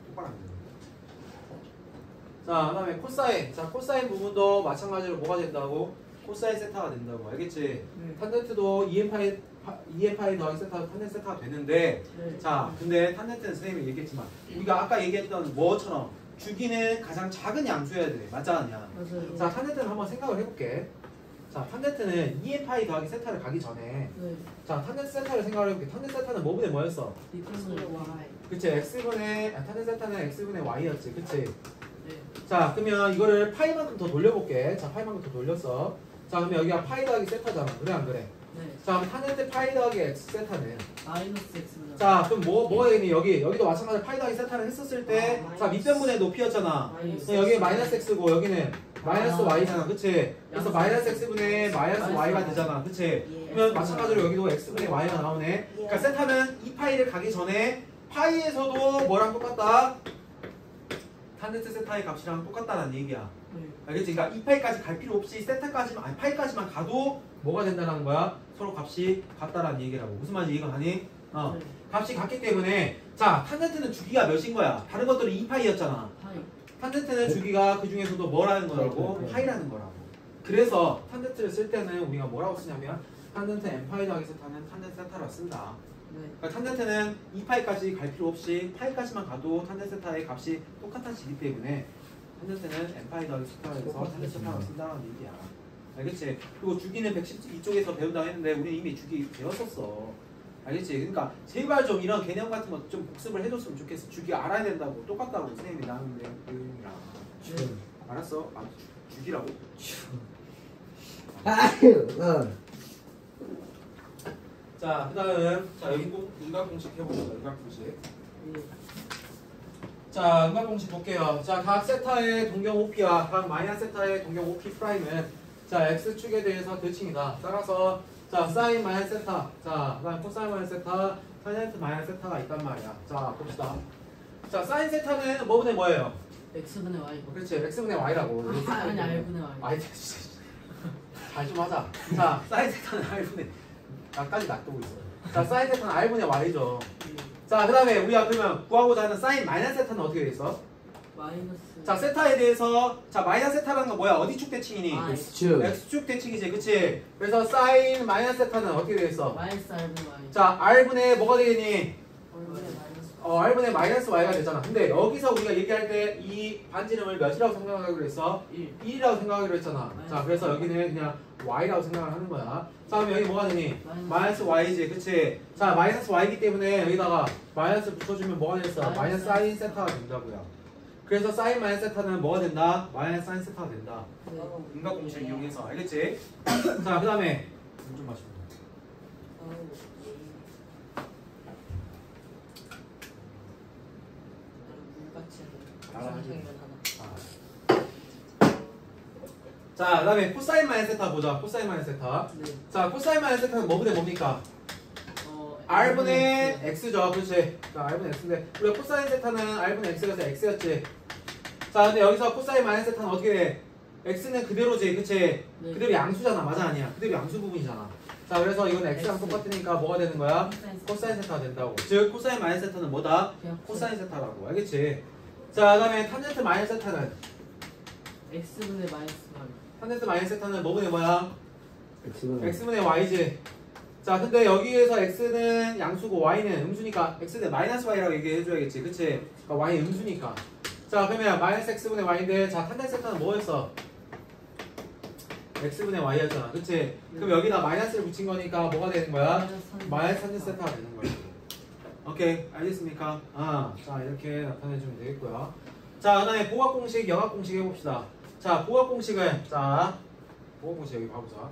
똑바로 안 돼. 자, 그 다음에 코사인. 자, 코사인 부분도 마찬가지로 뭐가 된다고? 코사인 세타가 된다고. 알겠지? 네. 탄젠트도 2n 파이 더하기 세타, 탄젠트 세타가 되는데, 네. 자, 근데 탄젠트는 선생님이 얘기했지만, 우리가 아까 얘기했던 뭐처럼 주기는 가장 작은 양수여야 돼. 맞지 않냐? 맞아요. 자, 탄젠트는 한번 생각을 해볼게. 자, 탄젠트는 2n 파이 더하기 세타를 가기 전에, 네. 자, 탄젠트 세타를 생각을 해볼게. 탄젠트 세타는 뭐분의 뭐였어? 리턴은 Y. 그치? 탄젠트 세타는 x분의 y였지. 그치? 네. 자 그러면 이거를 파이만큼 더 돌려볼게. 자 파이만큼 더 돌렸어. 자 그러면 여기가 파이 더하기 세타잖아. 그래 안 그래? 네. 자 그럼 탄젠트 파이 더하기 x 세타는 마이너스 X는. 자 그럼 뭐가 되니? 여기도 마찬가지로 파이 더하기 세타를 했었을 때 자 밑변분의 높이였잖아. 마이너스 여기 마이너스 x고 여기는 마이너스 y잖아. 그치? 그래서 양수. 마이너스 x분의 마이너스 y가 되잖아. 그치? 예. 그러면 마찬가지로 여기도 x분의 y가 나오네. 그러니까 세타는 이 파이를 가기 전에 파이에서도 뭐랑 똑같다? 탄젠트 세타의 값이랑 똑같다는 얘기야. 네. 알겠지? 그러니까 2파이까지 갈 필요 없이 세타까지만 아니 파이까지만 가도 뭐가 된다는 거야? 서로 값이 같다라는 얘기라고. 무슨 말인지 이해가 가니? 네. 값이 같기 때문에 자 탄젠트는 주기가 몇인 거야? 다른 것들은 2파이였잖아. 파이. 탄젠트는 주기가 그 중에서도 뭐라는 거라고? 네. 파이라는 거라고. 그래서 탄젠트를 쓸 때는 우리가 뭐라고 쓰냐면 탄젠트 n파이 더하기 세타는 탄젠트 세타라 쓴다. 네. 그러니까 탄젠트는 2파이까지 갈 필요 없이 파이까지만 가도 탄젠트 세타의 값이 똑같아지기 때문에 탄젠트는 n파이 더하기 세타에서 탄젠트 세타를 쓴다는 얘기야. 알겠지? 그리고 주기는 112쪽에서 배운다고 했는데 우리는 이미 주기 배웠었어. 알겠지? 그러니까 제발 좀 이런 개념 같은 거 좀 복습을 해줬으면 좋겠어. 주기 알아야 된다고. 똑같다고 선생님이 나누는데 교육이랑. 네. 알았어? 아, 주기라고? 아유. 자, 그 다음 자 여기 꼭 인각공식 해보자. 인각공식. 네. 자, 인각공식 볼게요. 자, 각 세타의 동경 OP와 각 마이너스 세타의 동경 OP 프라임은 자 x축에 대해서 대칭이다. 따라서 자 사인 마이너스 세타, 자 그다음 코사인 마이너스 세타, 탄젠트 마이너스 세타가 있단 말이야. 자 봅시다. 자 사인 세타는 뭐분의 뭐예요? X분의 Y. 그렇지, x분의 y라고. 아니 R분의 Y. 아이 잘 좀 하자. 자 사인 세타는 r분의 나까지 놔두고 있어. 자 사인 세타는 r분의 y죠. 자 그다음에 우리가 그러면 구하고자 하는 사인 마이너스 세타는 어떻게 돼 있어? 마이너스. 자 세타에 대해서 자 마이너스 세타라는 건 뭐야? 어디 축 대칭이니? 아, X축. x축 대칭이지, 그치? 그래서 사인 마이너스 세타는 어떻게 돼 있어? 마이너스 R분의 Y. 자 r분의 뭐가 되겠니? R분의 마이너스. r분의 마이너스 y가 되잖아. 근데 여기서 우리가 얘기할 때 이 반지름을 몇이라고 생각하기로 했어? 1. 1이라고 생각하기로 했잖아. 자 그래서 여기는 그냥 y라고 생각을 하는 거야. 자 그럼 여기 뭐가 되니? 마이너스 y지, 그치? 자 마이너스 y이기 때문에 여기다가 마이너스 붙여주면 뭐가 되겠어? 마이너스 사인 세타가 된다고요. 그래서 사인 마이너스 세타는 뭐가 된다? 마이너스 사인 세타가 된다. 네. 인각공식을 이용해서. 알겠지? 자 그 다음에 물 좀 마시고. 정상면 하나. 자, 그다음에 코사인 마이너스 세타 보자. 코사인 마이너스 세타. 네. 자, 코사인 마이너스 세타는 뭐분의 뭡니까? R분의 X죠. 그렇지. 자, R분의 X인데 우리가 코사인 세타는 R분의 X가 X였지. 자, 근데 여기서 코사인 마이너스 세타는 어떻게 돼? X는 그대로지. 그치? 네. 그대로 양수잖아. 맞아 아니야? 그대로 양수 부분이잖아. 자, 그래서 이건 X랑 X. 똑같으니까 뭐가 되는 거야? 코사인 세타가 된다고. 즉 코사인 마이너스 세타는 뭐다? 코사인 세타라고. 알겠지? 자, 그다음에 탄젠트 마이너스 세타는 X분의 마이너스 Y. 탄젠트 마이너스 세타는 뭐분의 뭐야? X분의 X분의 Y지. 자, 근데 여기에서 X는 양수고 Y는 음수니까 X는 마이너스 Y라고 얘기해줘야겠지. 그치? 그러니까 Y는 음수니까. 자, 그러면 마이너스 X분의 Y인데 자, 탄젠트 세타는 뭐였어? X분의 Y였잖아. 그치? 그럼 여기다 마이너스를 붙인 거니까 뭐가 되는 거야? 마이너스 탄젠트 세타가 되는 거야. 오케이. 알겠습니까? 자, 이렇게 나타내주면 되겠고요. 자, 그 다음에 보각 공식, 역학 공식 해봅시다. 자, 보각 공식은 보각 공식 여기 봐보자.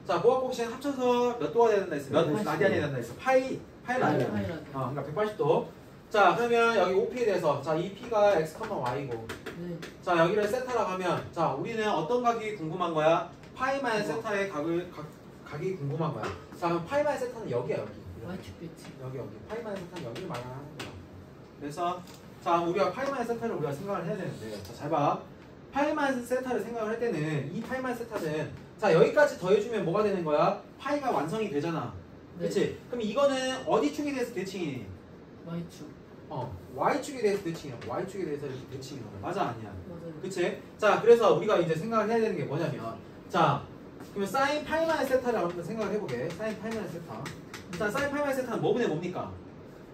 자, 보각 공식은 합쳐서 몇 도가 된다 했어? 몇 180도. 라디안이 된다 했어? 파이 라디안. 그러니까 180도. 자, 그러면 여기 OP에 대해서 자, 이 P가 X, Y고. 네. 자, 여기를 세타라고 하면 자, 우리는 어떤 각이 궁금한 거야? 파이 마이너스 세타의 각이 궁금한 거야. 자, 그럼 파이 마이너스 세타는 여기야, 여기. Y축 배치. 여기. 파이 마이너스 세타는 여기를 말하는 거야. 그래서 자, 우리가 파이 마이너스 세타를 우리가 생각을 해야 되는데 자, 잘 봐. 파이 마이너스 세타를 생각을 할 때는 이 파이 마이너스 세타는 자, 여기까지 더해주면 뭐가 되는 거야? 파이가 완성이 되잖아. 네. 그치? 그럼 이거는 어디 축에 대해서 대칭이니? Y축. Y축에 대해서 대칭이야. Y축에 대해서 이렇게 대칭이야. 맞아 아니야? 맞아요. 그치? 자, 그래서 우리가 이제 생각을 해야 되는 게 뭐냐면 자, 그러면 사인 파이 마이너스 세타를 한번 생각을 해보게. 사인 파이 마이너스 세타. 자, 사인 파이 마이너스 세타는 뭐분의 뭡니까?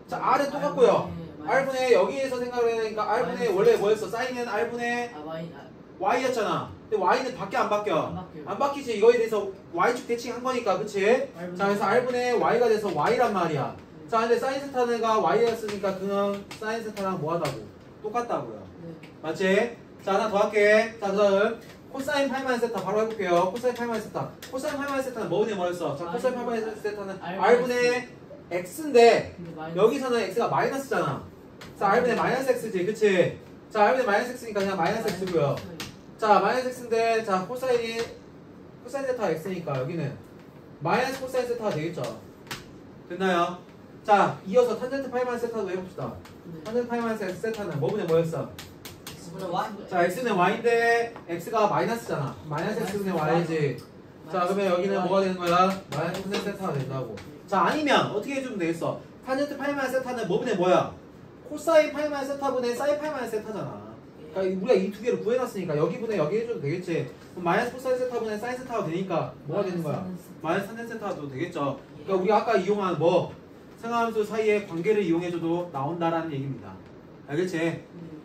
자, R은 똑같고요. R분의 여기에서 생각을 해야 되니까 R분의 원래 뭐였어? 사인은 R분의 Y였잖아. 근데 Y는 바뀌어 안 바뀌어? 안 바뀌어요. 안 바뀌지. 이거에 대해서 Y축 대칭한 거니까. 그치? 자, 그래서 R분의 Y가 돼서 Y란 말이야. 자, 근데 사인 세타가 Y였으니까 그는 사인 세타랑 뭐 하다고? 똑같다고요. 네. 맞지? 자, 하나 더 할게. 자, 그다음 코사인 파이 마이너스 세타 바로 해볼게요. 코사인 파이 마이너스 세타. 코사인 파이 마이너스 세타는 뭐분의 뭐였어? 자, 코사인 파이 마이너스 세타는 R분의 X인데 근데 마이너스. 여기서는 X가 마이너스잖아. 자, R분의 마이너스 X지. 그치? 자, R분의 마이너스 X니까 그냥 마이너스 X고요. 자, 마이너스 X인데 자, 코사인 세타 X니까 여기는 마이너스 코사인 세타가 되겠죠. 됐나요? 자, 이어서 탄젠트 파이 마이너스 세타도 해봅시다. 네. 탄젠트 파이 마이너스 X 세타는 뭐분의 뭐였어? X분의 Y. 자, X는 Y인데 X가 마이너스잖아. 마이너스 X분의 Y지. 자, 그러면 여기는 뭐가 되는 거야? 마이너스 탄젠트 세타가 된다고. 자, 아니면 어떻게 해주면 되겠어? 탄젠트 파이 마이너스 세타는 뭐분의 뭐야? 코사인 파이 마이너스 세타분의 사인 파이 마이너스 세타잖아. 그러니까 우리가 이 두 개를 구해놨으니까 여기분의 여기 해줘도 되겠지. 그럼 마이너스 코사인 세타분의 사인 세타가 되니까 뭐가 되는 거야? 마이너스 탄젠트 세타도 되겠죠. 그러니까 우리가 아까 이용한 뭐 상하함수 사이의 관계를 이용해줘도 나온다라는 얘기입니다. 알겠지?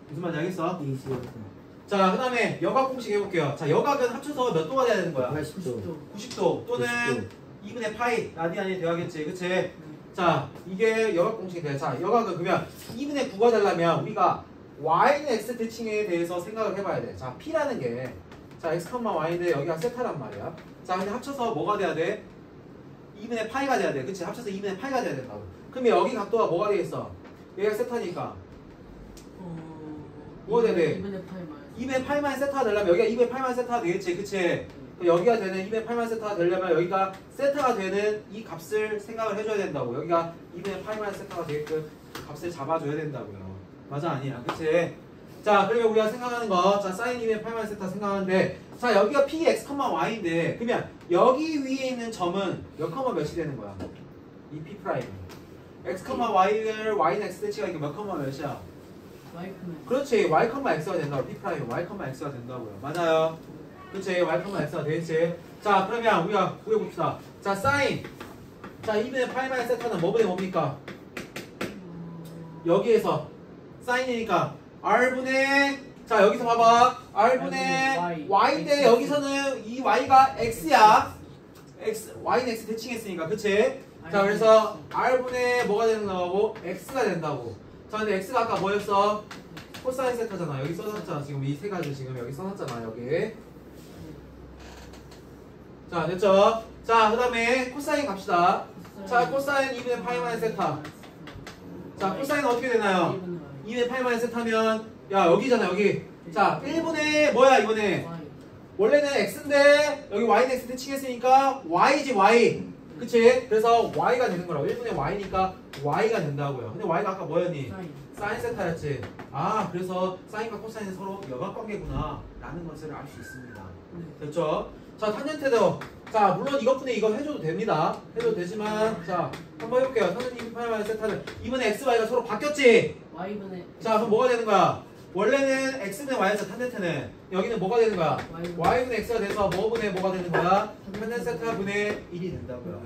무슨 말인지 알겠어? 자, 그 다음에 역학 공식 해볼게요. 자, 역학은 합쳐서 몇 도가 돼야 되는 거야? 80도 90도 또는 2분의 파이 라디안이 되어야겠지. 그치? 자, 이게 역학 공식이 돼. 자, 역학은 그러면 2분의 9가 되려면 우리가 y는 x 대칭에 대해서 생각을 해봐야 돼. 자, p라는 게 자, x, y인데 여기가 세타란 말이야. 자, 근데 합쳐서 뭐가 돼야 돼? 2분의 파이가 돼야 돼. 그치? 합쳐서 2분의 파이가 돼야 된다고. 그러면 여기 각도가 뭐가 되겠어? 여기가 세타니까 뭐가 돼야 돼? 2분의 파이만 세타가 되려면 여기가 2분의 파이만 세타가 되겠지. 그치? 여기가 되는 2분의 파이만 세타가 되려면 여기가 세타가 되는 이 값을 생각을 해줘야 된다고. 여기가 2분의 파이만 세타가 되게끔 값을 잡아줘야 된다고요. 맞아 아니야. 그치? 자, 그러면 우리가 생각하는 거, 자, 사인 2분의 파이만 세타 생각하는데, 자, 여기가 p, x, y인데, 그러면 여기 위에 있는 점은 몇 컴마 몇이 되는 거야? 이 p 프라임. x, y를 y는 x 대치가 이게 몇 컴마 몇이야? 그렇지. y, x가 된다고. p 프라임 y, x가 된다고요. 맞아요. 그렇지. y, x가 되겠지. 자, 그러면 우리가 구해봅시다. 자, 사인. 자, 2분의 파이만 세타는 뭐분의 뭡니까? 여기에서 사인이니까 r분의 자, 여기서 봐봐. r분의 y인데 여기서는 이 y가 x야. y는 x 대칭했으니까. 그치? 자, 그래서 r분의 뭐가 되는 거고? x가 된다고. 자, 근데 x가 아까 뭐였어? 코사인 세타잖아. 여기 써놨잖아. 지금 이 세 가지 지금 여기 써놨잖아. 여기. 자, 됐죠? 자, 그 다음에 코사인 갑시다. 자, 코사인 2분의 파이 마이너스 세타. 자, 코사인은 어떻게 되나요? 2분의 파이 마이너스 세타면 야 여기잖아 여기. 자 1분의 뭐야 이번에 Y. 원래는 x인데 여기 y는 x 대칭했으니까 y지 y. 그치? 그래서 y가 되는 거라고. 1분의 y니까 y가 된다고요. 근데 y가 아까 뭐였니? 사인. 사인 세타였지. 아 그래서 사인과 코사인은 서로 역학관계구나 라는 것을 알 수 있습니다. 네. 됐죠? 자 탄젠트도 자 물론 이것분에 이거 해줘도 됩니다. 해줘도 되지만 자 한번 해볼게요. 탄젠트 2파이 세타는 이번에 x, y가 서로 바뀌었지? Y분의. 자 그럼 뭐가 되는 거야? 원래는 x분의 y였어 탄젠트는. 여기는 뭐가 되는 거야? y분의 x가 돼서 뭐분의 뭐가 되는 거야? 탄젠트 세타분의 1이 된다고요.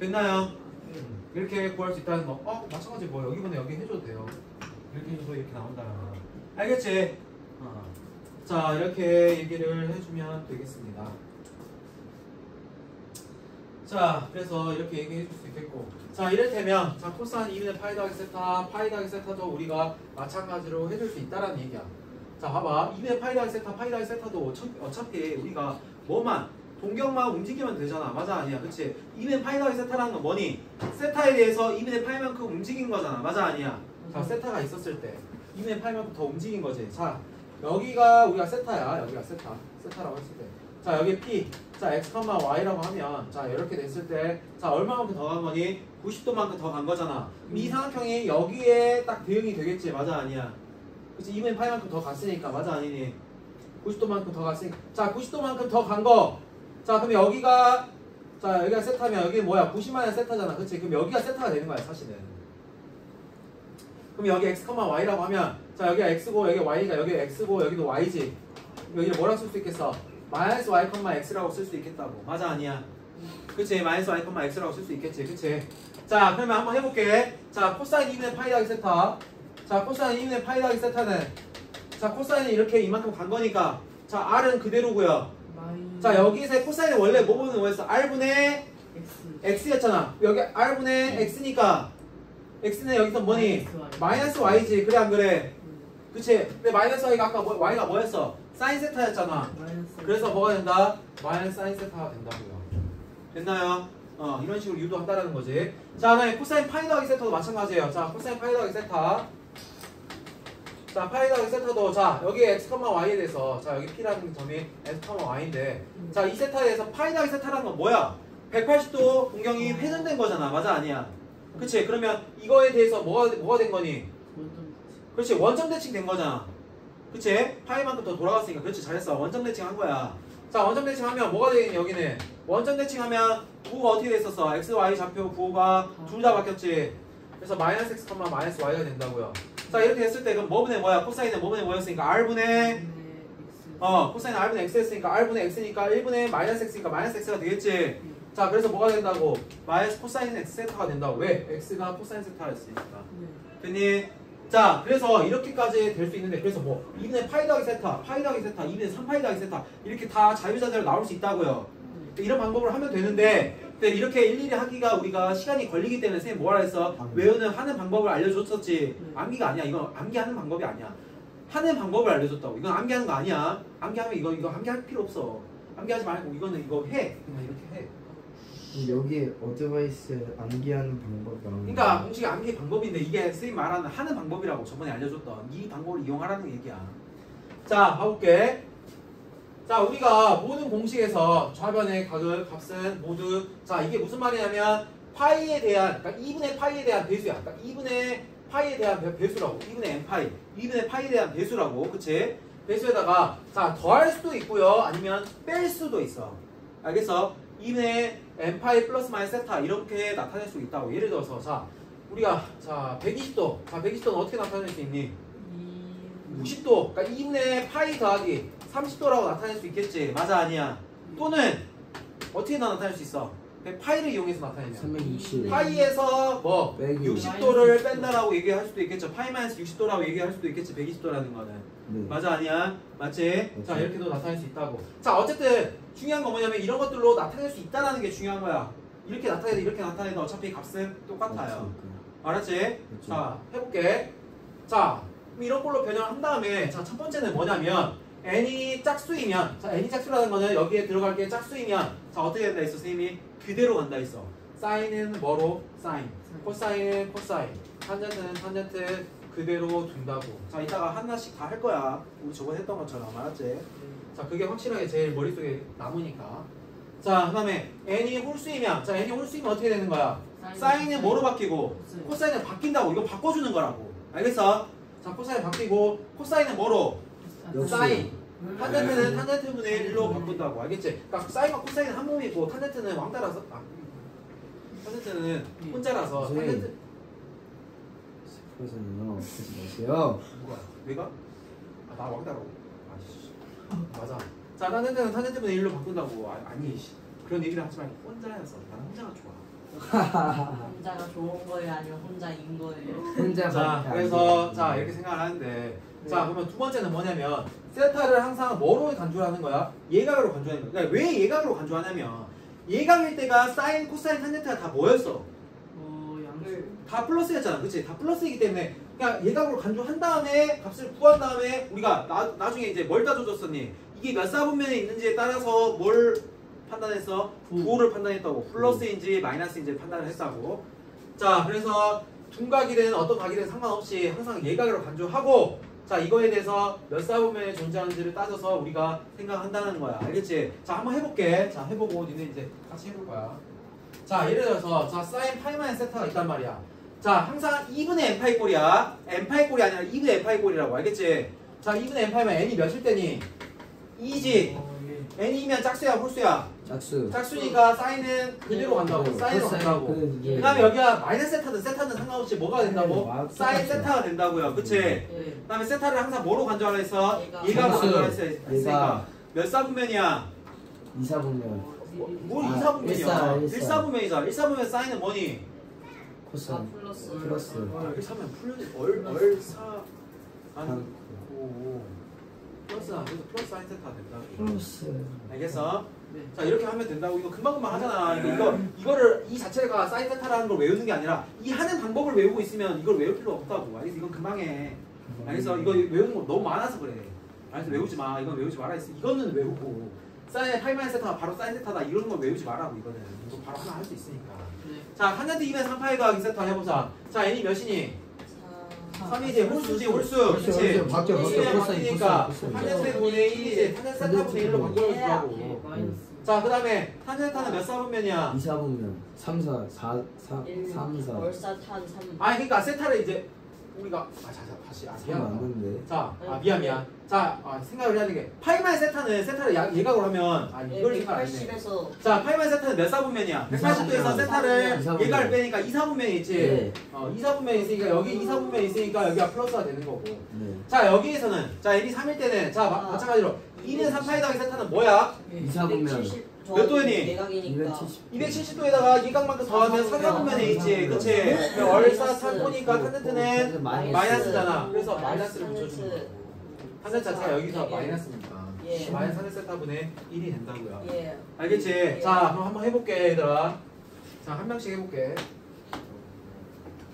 됐나요? 이렇게 구할 수 있다는 거. 마찬가지 뭐 여기분에 여기 해줘도 돼요. 이렇게 해줘도 이렇게 나온다. 알겠지? 자 이렇게 얘기를 해주면 되겠습니다. 자 그래서 이렇게 얘기해 줄 수 있겠고 자 이를테면 자 코사인 2분의 파이 더하기 세타 파이 더하기 세타도 우리가 마찬가지로 해줄 수 있다라는 얘기야. 자 봐봐 2분의 파이 더하기 세타 파이 더하기 세타도 어차피 우리가 뭐만 동경만 움직이면 되잖아. 맞아 아니야 그치? 2분의 파이 더하기 세타라는 건 뭐니? 세타에 대해서 2분의 파이만큼 움직인 거잖아. 맞아 아니야? 자 세타가 있었을 때 2분의 파이만큼 더 움직인 거지. 자 여기가 우리가 세타야. 여기가 세타라고 했을 때 자 여기 P 자 x, y라고 하면 자 이렇게 됐을 때 자 얼마만큼 더 간 거니? 90도만큼 더 간 거잖아. 그럼 이 삼각형이 여기에 딱 대응이 되겠지. 맞아 아니야? 그치? 2분의 파이만큼 더 갔으니까. 맞아 아니니? 90도만큼 더 갔으니까 자 90도만큼 더 간 거 자 그럼 여기가 자 여기가 세타면 여기 뭐야 90만의 세타잖아. 그치? 그럼 여기가 세타가 되는 거야 사실은. 그럼 여기 x, y라고 하면 자 여기가 x고 여기 y가 여기 x고 여기도 y지. 여기를 뭐라고 쓸 수 있겠어? 마이너스 y, x라고 쓸 수 있겠다고. 맞아 아니야? 그치? 마이너스 y, x라고 쓸 수 있겠지. 그치? 자 그러면 한번 해볼게. 자 코사인 2분의 파이 더하기 세타 자 코사인 2분의 파이 더하기 세타는 자 코사인이 이렇게 이만큼 간 거니까 자 r은 그대로고요. 자 여기서 코사인은 원래 뭐였어? r분의 X. x였잖아. 여기 r분의 x니까 x는 여기서 뭐니? 마이너스 y지. 그래 안 그래? 그치? 근데 마이너스 y가 아까 y가 뭐였어? 사인 세타였잖아. 그래서 뭐가 된다? 마이너스 사인 세타가 된다고요. 됐나요? 이런 식으로 유도한다라는 거지. 자, 그다음에 코사인 파이 더하기 세타도 마찬가지예요. 자, 코사인 파이 더하기 세타. 자, 파이 더하기 세타도 자, 여기 x, y에 대해서 자, 여기 p라는 점이 x, y인데 자, 이 세타에 대해서 파이 더하기 세타라는 건 뭐야? 180도 공경이 회전된 거잖아. 맞아 아니야? 그치? 그러면 이거에 대해서 뭐가 된 거니? 그렇지. 원점 대칭 된 거잖아. 그치? 파이만큼 더 돌아갔으니까. 그렇지. 잘했어. 원점 대칭 한 거야. 자, 원점 대칭 하면 뭐가 되겠니? 여기는 원점 대칭 하면 부호가 어떻게 됐었어? x, y 좌표 부호가 둘 다 바뀌었지. 그래서 마이너스 x, 마이너스 y가 된다고요. 자, 이렇게 됐을 때 그럼 뭐분의 뭐야? 코사인은 뭐분의 뭐였으니까 r분의 코사인 r분의 x 했으니까 r분의 x니까 1분의 마이너스 x니까 마이너스 x가 되겠지. 자, 그래서 뭐가 된다고? 마이너스 코사인 x 세타가 된다고. 왜? x가 코사인 세타였으니까. 됐니? 자, 그래서 이렇게까지 될 수 있는데 그래서 뭐 2분의 파이 더하기 세타, 파이 더하기 세타, 2분의 3파이 더하기 세타 이렇게 다 자유자재로 나올 수 있다고요. 이런 방법으로 하면 되는데 근데 이렇게 일일이 하기가 우리가 시간이 걸리기 때문에 선생님 뭐라 했어? 하는 방법을 알려줬었지. 암기가 아니야. 이건 암기하는 방법이 아니야. 하는 방법을 알려줬다고. 이건 암기하는 거 아니야. 암기하면 이거 암기할 필요 없어. 암기하지 말고 이거는 이거 해. 그냥 이렇게 해. 여기 어드바이스 암기하는 방법이 그러니까 공식이 암기 방법인데 이게 선생님 말하는 하는 방법이라고 저번에 알려줬던 이 방법을 이용하라는 얘기야. 자, 봐볼게. 자, 우리가 모든 공식에서 좌변의 값은 모두 자, 이게 무슨 말이냐면 파이에 대한 그러니까 2분의 파이에 대한 배수야. 그러니까 2분의 파이에 대한 배수라고. 2분의 n파이. 2분의 파이에 대한 배수라고. 그치? 배수에다가 자, 더할 수도 있고요. 아니면 뺄 수도 있어. 알겠어? 2분의 n파이 플러스 마이너스 세타 이렇게 나타낼 수 있다고. 예를 들어서 자 우리가 자 120도 자 120도는 어떻게 나타낼 수 있니? 90도 그러니까 2분의 파이 더하기 30도라고 나타낼 수 있겠지. 맞아 아니야? 또는 어떻게 나타낼 수 있어? 파이를 이용해서 나타내면 360 파이에서 뭐 빼기 60도를 뺀다라고 얘기할 수도 있겠죠. 파이 마이너스 60도라고 얘기할 수도 있겠지. 120도라는 거는 네. 맞아 아니야? 맞지? 맞지. 자 이렇게도 나타낼 수 있다고. 자 어쨌든 중요한 건 뭐냐면 이런 것들로 나타낼 수 있다는 게 중요한 거야. 이렇게 나타내도 이렇게 나타내도 어차피 값은 똑같아요. 알았지? 그렇죠. 자 해볼게. 자 그럼 이런 걸로 변형을 한 다음에 자 첫 번째는 뭐냐면 n이 짝수이면 자 n이 짝수라는 거는 여기에 들어갈 게 짝수이면 자 어떻게 된다 했어? 선생님이 그대로 간다 했어. 사인은 뭐로? 사인. 코사인은 코사인. 탄젠트는 탄젠트 그대로 둔다고. 자, 이따가 하나씩 다 할 거야. 우리 저번에 했던 것처럼. 알았지? 자, 그게 확실하게 제일 머릿속에 남으니까. 자, 그 다음에 n이 홀수이면, 자, n이 홀수이면 어떻게 되는 거야? 사인은 뭐로 바뀌고? 코사인은 바뀐다고. 이거 바꿔주는 거라고. 알겠어? 자, 코사인 바뀌고, 코사인은 뭐로? 역수. 사인. 탄젠트는 탄젠트분의 1로 바꾼다고. 알겠지? 그러니까 사인과 코사인은 한 몸이고, 탄젠트는 왕따라서, 탄젠트는 혼자라서, 선생님. 탄젠트, 그래서는요. 하지 마세요. 뭐야? 내가? 나 왕따라고. 아씨. 맞아. 자, 탄젠트는 탄젠트분의 1로 바꾼다고. 아니, 그런 얘기를 하지 말고 혼자여서. 나는 혼자가 좋아. 혼자가 좋은 거예요, 아니면 혼자인 거예요? 혼자 자, 그래서 자 이렇게 생각을 하는데, 자 그러면 두 번째는 뭐냐면 세타를 항상 뭐로 간주를 하는 거야? 예각으로 간주하는 거야. 그러니까 왜 예각으로 간주하냐면 예각일 때가 사인, 코사인, 탄젠트가 다 뭐였어? 양수. 다 플러스였잖아, 그치? 다 플러스이기 때문에 그냥 예각으로 간주한 다음에 값을 구한 다음에 우리가 나중에 이제 뭘 따져줬었니? 이게 몇 사분면에 있는지에 따라서 뭘 판단했어? 부호를 판단했다고. 플러스인지 마이너스인지 판단을 했다고. 자, 그래서 둔각이든 어떤 각이든 상관없이 항상 예각으로 간주하고, 자, 이거에 대해서 몇 사분면에 존재하는지를 따져서 우리가 생각한다는 거야. 알겠지? 자, 한번 해볼게. 자, 해보고 니네 이제 같이 해볼 거야. 자, 예를 들어서 자, 사인 파이만 세타가 있단 말이야. 자, 항상 2분의 n파이 꼴이야. n파이 꼴이 아니라 2분의 n파이 꼴이라고. 알겠지? 자, 2분의 n파이면 n이 몇일 때니? 2지. n이면 짝수야, 홀수야? 짝수. 짝수니까 사인은 그대로 간다고. 사인으로 간다고. 그 다음에 여기가 마이너스 세타든 상관없이 뭐가 된다고? 사인 세타가 된다고요. 그치? 그 다음에 세타를 항상 뭐로 간주하라 했어? 예각으로 간주하라 했으니까 몇 사분면이야? 2사분면. 뭘 2사분면이야? 1사분면이잖아. 1사분면 사인은 뭐니? 코사인. 플러스. 플러스. 1사면 얼사 플러스나 그래서 플러스 사인 세타가 된다. 플러스. 알겠어? 네. 자, 이렇게 하면 된다고. 이거 금방금방 하잖아. 이거를 이 자체가 사인 세타라는 걸 외우는 게 아니라 이 하는 방법을 외우고 있으면 이걸 외울 필요 없다고. 알겠어? 이건 금방 해. 알겠어? 이거 외우는 거 너무 많아서 그래. 알겠어? 외우지 마. 이건 외우지 마라 했어. 이거는 외우고 사인 파이마인 세타가 바로 사인 세타다 이런 거 외우지 마라고. 이거는 이거 바로 하나 할 수 있으니까. 네. 자, 탄젠트 2면 3파이 더하기 세타 해보자. 자, n이 몇이니? 3이지. 홀수지, 홀수. 그치? 바뀌어, 바뀌니까 코사인. 탄젠트 분의 1이지. 탄젠트 세타 분의 1로 바꿔주라고. 예, 마이너스. 자, 그 다음에 탄젠트는 몇 사분면이야? 2사분면. 3, 4, 4, 3, 4. 월사탄 3. 아니, 그러니까 세타를 이제 우리가 다시 안 미안. 되는데. 자, 미안. 자, 생각을 해야 되는 게 파이만 세타를 예각으로 하면 이걸 생각 안 했네. 180에서 자, 파이만 세타는 몇 사분면이야? 180도에서 세타를 2사분면. 예각을 빼니까 2사분면이 있지. 네. 2사분면이 있으니까 여기 2사분면이 있으니까 여기가 플러스가 되는 거고. 네. 자, 여기에서는 자, n이 3일 때는 자, 마찬가지로 2는 3파이 더하기 세타는 뭐야? 2사분면. 몇 도이니? 예각이니까 270도에다가 예각만큼 더하면 4사분면에 있지. 그치? 월사 탄포니까 탄젠트는 마이너스잖아. 그래서 마이너스를 붙여주는 거고. 탄젠트 자체가 여기서 마이너스니까. 예. 마이너스 3 세타분의 1이 된다고요. 예. 알겠지? 예. 자, 그럼 한번 해볼게, 얘들아. 자, 한 명씩 해볼게.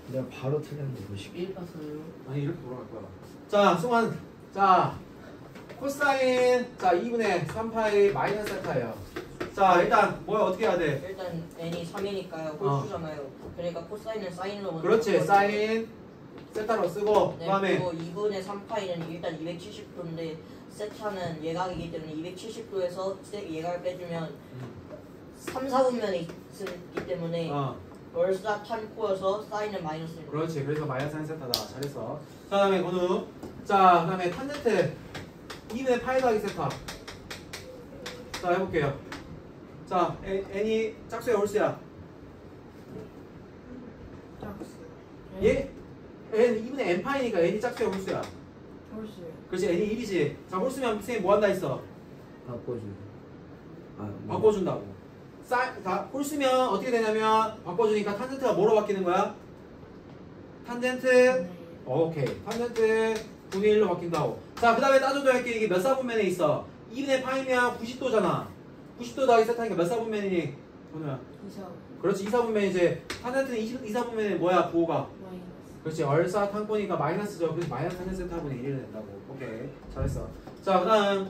내가 바로 틀렸는데 보시고. 1 봐서요. 아니, 이렇게 돌아갈 거야. 자, 승환. 자, 코사인. 자, 2분의 3파이 마이너스 세타예요. 자, 일단 뭐야 어떻게 해야 돼? 일단 n이 3이니까요. 홀수잖아요. 그러니까 코사인은 사인으로 먼저 그렇지. 바꿔주고. 사인 세타로 쓰고 네, 그다음에 그리고 2분의 3파이는 일단 270도인데 세타는 예각이기 때문에 270도에서 예각을 빼주면 3, 4분면에 있기 때문에 월사 탄코여서 사인은 마이너스입니다. 그렇지. 그래서 마이너스 3 세타다. 잘했어. 자, 그다음에 건우. 자, 그다음에 탄젠트 2분의 파이 더하기 세타. 자, 해볼게요. 자, n이 짝수야 홀수야? 얘 n 2분의 n파이니까 n이 짝수야 홀수야? 홀수요. 그렇지. n이 1이지. 자, 홀수면 선생님 뭐 한다 했어? 바꿔줘. 바꿔준다고. 홀수면 어떻게 되냐면 바꿔주니까 탄젠트가 뭐로 바뀌는 거야? 탄젠트 오케이. 탄젠트 분의 1로 바뀐다고. 자, 그 다음에 따져줘야 할 게 이게 몇 사분면에 있어? 2분의 파이면 90도잖아. 90도 더하기 세타니까 몇 사분면이니? 건우야. 2사 그렇지. 2사분면이지. 탄젠트는 2사분면에 뭐야? 부호가? 마이너스. 그렇지. 얼사 탄코니까 마이너스죠. 그래서 마이너스 탄젠트 세타분의 1이 된다고. 오케이. 잘했어. 자, 그 다음.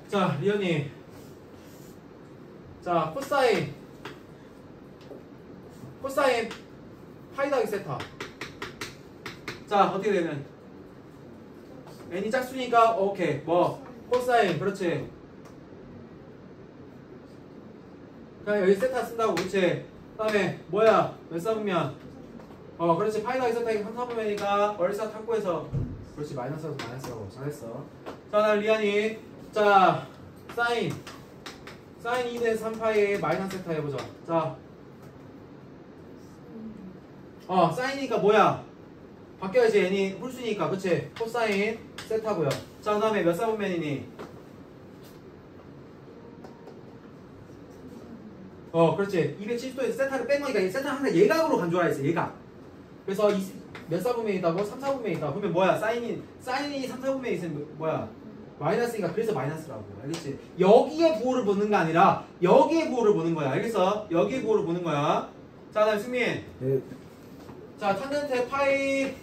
자, 리언이. 자, 코사인 파이 더하기 세타. 자 어떻게 되면 n이 짝수니까 오케이 뭐 코사인 그렇지. 그냥 여기 세타 쓴다고 그렇지. 그다음에 뭐야 몇 사분면 그렇지 파이가 있었다니까 3, 4분면이니까 얼사 탁구해서 그렇지 마이너스라서 마이너스라고 잘했어. 자 다음 리안이 자 사인 2대 3파이 마이너스 세타 해보자. 자 사인이니까 뭐야 바뀌어야지 n이 홀수니까 그치 코사인 세타고요. 자 그 다음에 몇 사분면이니 그렇지 270도에서 세타를 뺀 거니까 이 세타는 항상 예각으로 간주하라 했어 예각. 그래서 몇 사분면이 있다고? 3, 4분면이 있다. 그러면 뭐야 사인이 3, 4분면이 있으면 뭐야 마이너스니까 그래서 마이너스라고 알겠지? 여기에 부호를 보는 거 아니라 여기에 부호를 보는 거야 알겠어? 여기에 부호를 보는 거야. 자 다음 승민 네. 자 탄젠트 파이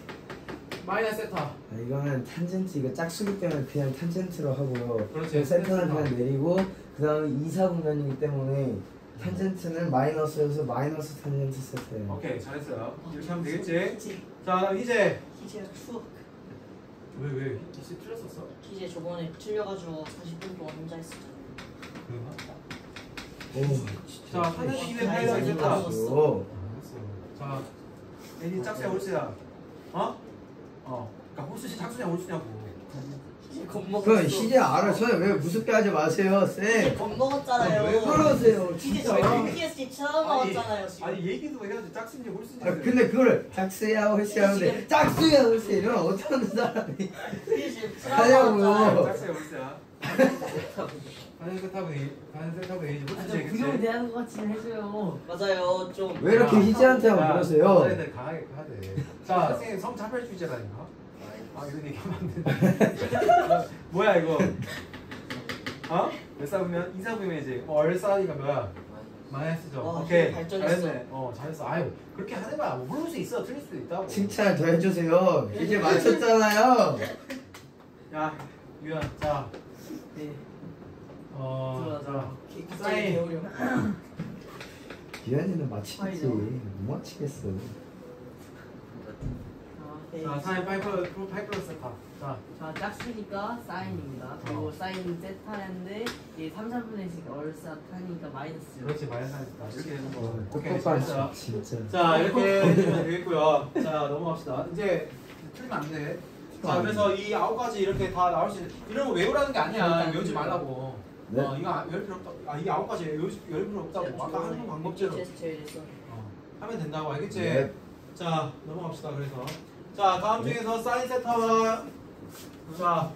마이너스 세타. 이거는 탄젠트 이거 짝수기 때문에 그냥 탄젠트로 하고요. 그렇지 세타는 그냥 내리고 그 다음에 2, 4분면이기 때문에 탄젠트는 마이너스여서 마이너스 탄젠트 세타예요. 오케이 잘했어요. 이렇게 하면 되겠지? 자 이제 기재가 추억. 왜 이제 틀렸었어? 기재 저번에 틀려가지고 40분 동안 혼자 했었잖아. 오, 자 탄젠트 2대 파이가 다 세타. 먹었어. 자 n이 짝수야 홀수야? 그러니까 홀수지 짝수냐 홀수냐고. 기재 겁먹었어. 그럼 시제 알아서 왜 무섭게 하지 마세요 기재 쌤. 겁먹었잖아요. 왜 그러세요 기재 진짜. 저희 PTSD 처음 나왔잖아요 지금. 아니 얘기도 해야지 짝수인지 홀수인지. 근데 그걸 짝수야 홀수야 하는데 짝수야 홀수야 이러면 어떤 사람이 기재 지금 하냐고요. 나왔잖아요. 짝수야 홀수야. 반응 세타고 A지 홀수지 그치? 그냥 대하는 것 같이 해줘요. 맞아요 좀. 왜 이렇게 희지한테만 그러세요? 남자애들 강하게 해야 돼. 자 선생님 성차별주의자라니까. 이거 얘기하면 안 된다. 뭐야 이거? 몇 사분면? 2 사분면이지. 얼싸니까 뭐야? 마이너스죠. 와, 오케이. 발전했어. 잘했네. 잘했어. 아유 그렇게 하는 거야. 뭐 모를 수 있어. 틀릴 수도 있다고. 칭찬 더 해주세요. 이제 맞췄잖아요. 야 유연. 자. 네. 자. 갑자기 사인. 배우려. 기현이는 맞히겠지. 아니죠. 못 맞히겠어. 네. 자 사인 파이플러스 세타. 자. 자, 짝수니까 사인입니다. 그리고 사인 세타인데 이게 3, 4분의 얼싸 타니까 마이너스. 그렇지 마이너스 하니까 이렇게 되는 거. 오케이 똑똑한 잘했어. 진짜. 자 이렇게 해주면 되겠고요. 자 넘어갑시다. 이제 틀리면 안 돼. 자 그래서 이 9가지 이렇게 다 나올 수 있는 이런 거 외우라는 게 아니야. 외우지 말라고. 네. 이거 열 필요 없다. 이 9가지 외울 필요 없다고. 아까 하는 방법대로 테스트에 대해서. 하면 된다고 알겠지? 네. 자 넘어갑시다. 그래서 자 다음 중에서 사인 세타와 자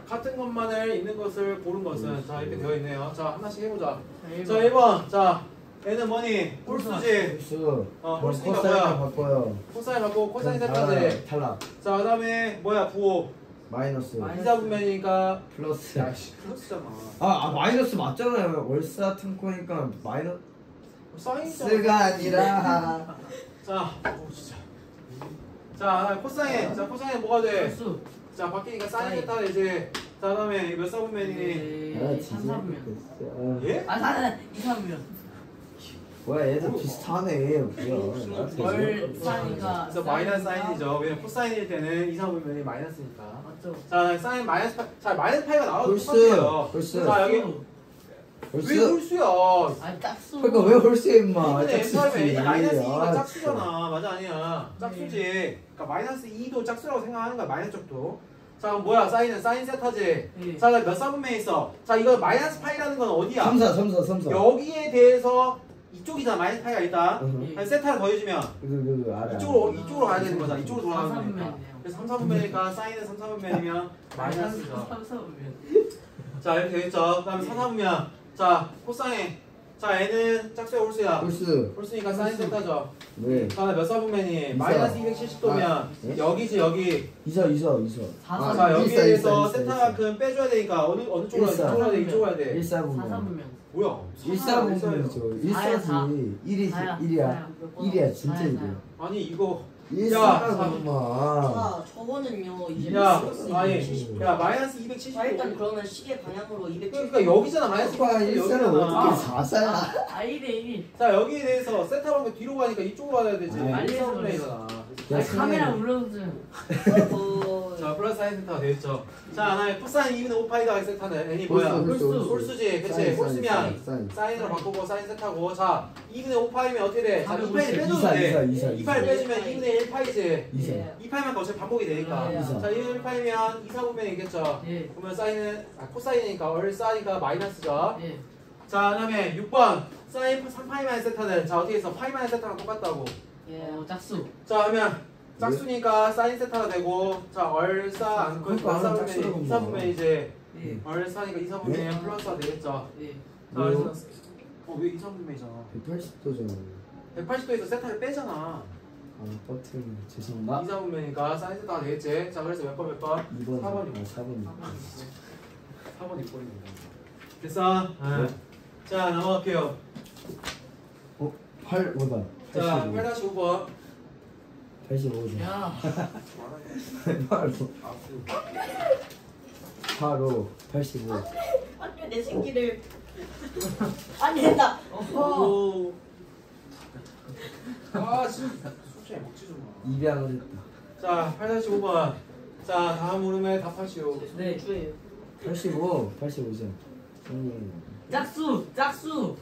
같은 것만을 있는 것을 고른 것은 자 이렇게 되어 있네요. 자 하나씩 해보자. 자 1번 자 얘는 뭐니? 홀수지. 홀수. 홀수니까 코사인을 뭐야? 바꿔요. 코사인 받고 코사인 그럼 세타지. 탈락. 자2다음에 뭐야 부호. 마이너스. 이사분면이니까 플러스. 야씨 플러스잖아. 마이너스 맞잖아요. 월사 탐코니까 사인이잖아. 마이너스가 아니라. 자 진짜. 자 코사인. 자 코사인 뭐가 돼? 수. 자 바뀌니까 사인 세타 이제 자 그다음에 몇 사분면이니? 네, 3, 4분면. 예? 아, 2, 3분면. 뭐야 얘들 비슷하네. 뭐야. 월싸니까. 그래서 마이너스 사인이죠. 왜냐면 코사인일 때는 이사분면이 마이너스니까. 맞죠? 자 사인 마이너스 파. 자 마이너스 파이가 나와도 홀수. 똑같아요. 홀수. 자 여기 왜 홀수. 홀수야? 아니, 짝수. 그러니까 왜 홀수야 임마. 이분의 M타입에 A 마이너스 2가 아, 짝수잖아. 맞아 아니야. 짝수지. 그러니까 마이너스 2도 짝수라고 생각하는 거야. 마이너스 쪽도. 자 그럼 뭐야 사인은 사인 세타지. 네. 자 몇 사분면에 있어? 자 이거 마이너스 파이라는 건 어디야? 3사. 여기에 대해서 이쪽이잖아. 마이너스 파이가 있다. 응. 아니, 세타를 더해주면 그 알아. 이쪽으로 가야 되는 거잖아. 이쪽으로 돌아가는 3, 거니까. 4분면이네요. 그래서 3, 4분면이니까 사인은 3, 4분면이면 마이너스죠. 3, 4분면. 자 이렇게 되겠죠. 그 다음에 4, 4분면 자 코사인. 자 얘는 짝수야 홀수야? 홀수. 홀수니까 사인 세타죠. 네. 자 몇 사분면이? 이사. 마이너스 270도면 아, 네? 여기지 여기. 이사. 사, 자 여기에서 일사. 세타만큼 빼줘야 되니까 어느 쪽으로 해야 돼? 일사. 이쪽으로 해야 돼? 이쪽으로 해야 돼? 1사분면. 4분면. 뭐야? 1사분면이죠. 사야, 사. 1사지. 1이야. 1이야 진짜 1이야. 아니 이거 1사분만. 자 저거는요 이제 야 플러스 아니 270. 야 마이너스 자 일단 270도 그러면 시계 방향으로 270. 그러니까 여기잖아 마이너스 오빠 270도 1사는 여기잖아. 어떻게 4사야? 1대 1. 자 여기에 대해서 세타방금 뒤로 가니까 이쪽으로 가야 되지. 아, 1사분면이잖아. 야, 카메라 울려주세요. 자 플러스 사인 세타가 되겠죠. 자 그다음에 코사인 2분의 5 파이 더하기 세타는 n이 뭐야? 홀수지. 그치? 홀수면 사인으로 바꾸고 사인 세타고. 자 2분의 5 파이면 어떻게 돼? 자 2파이를 빼주면 돼. 2파이를 빼주면 2분의 1 파이지. 2파이만 어차피 반복이 되니까. 자 2분의 1 파이면 2, 4분면이 있겠죠. 그러면 사인은 코사인이니까 얼싸니까 마이너스죠. 자 그다음에 6번 사인 3파이만 세타는 자 어떻게 했어? 파이만 세타랑 똑같다고. 짝수. 자 하면 짝수니까 사인 세타가 되고 자 얼싸 안고 얼싸분면 2, 4분면 이제 얼싸니까 2, 4분면 플러스가 되겠죠. 자 그래서 왜 2, 4분면이잖아. 180도잖아. 180도에서 세타를 빼잖아. 아, 버튼 죄송합니다. 2, 4분면이니까 사인 세타가 되겠지. 자 그래서 몇 번? 2번. 4번이고. 4번. 4번 6번입니다. 됐어? 자 넘어갈게요. 8, 5다. 자 8-5번 85죠. 야. 바로 8, 85. 아니 내 새끼를. 아니 됐다. 오. 아 진짜 솔직히 먹지 좀 마. 입양을 했다. 자 8-5번 자 다음 물음에 답하시오. 네. 85, 85죠. 짝수. 짝수.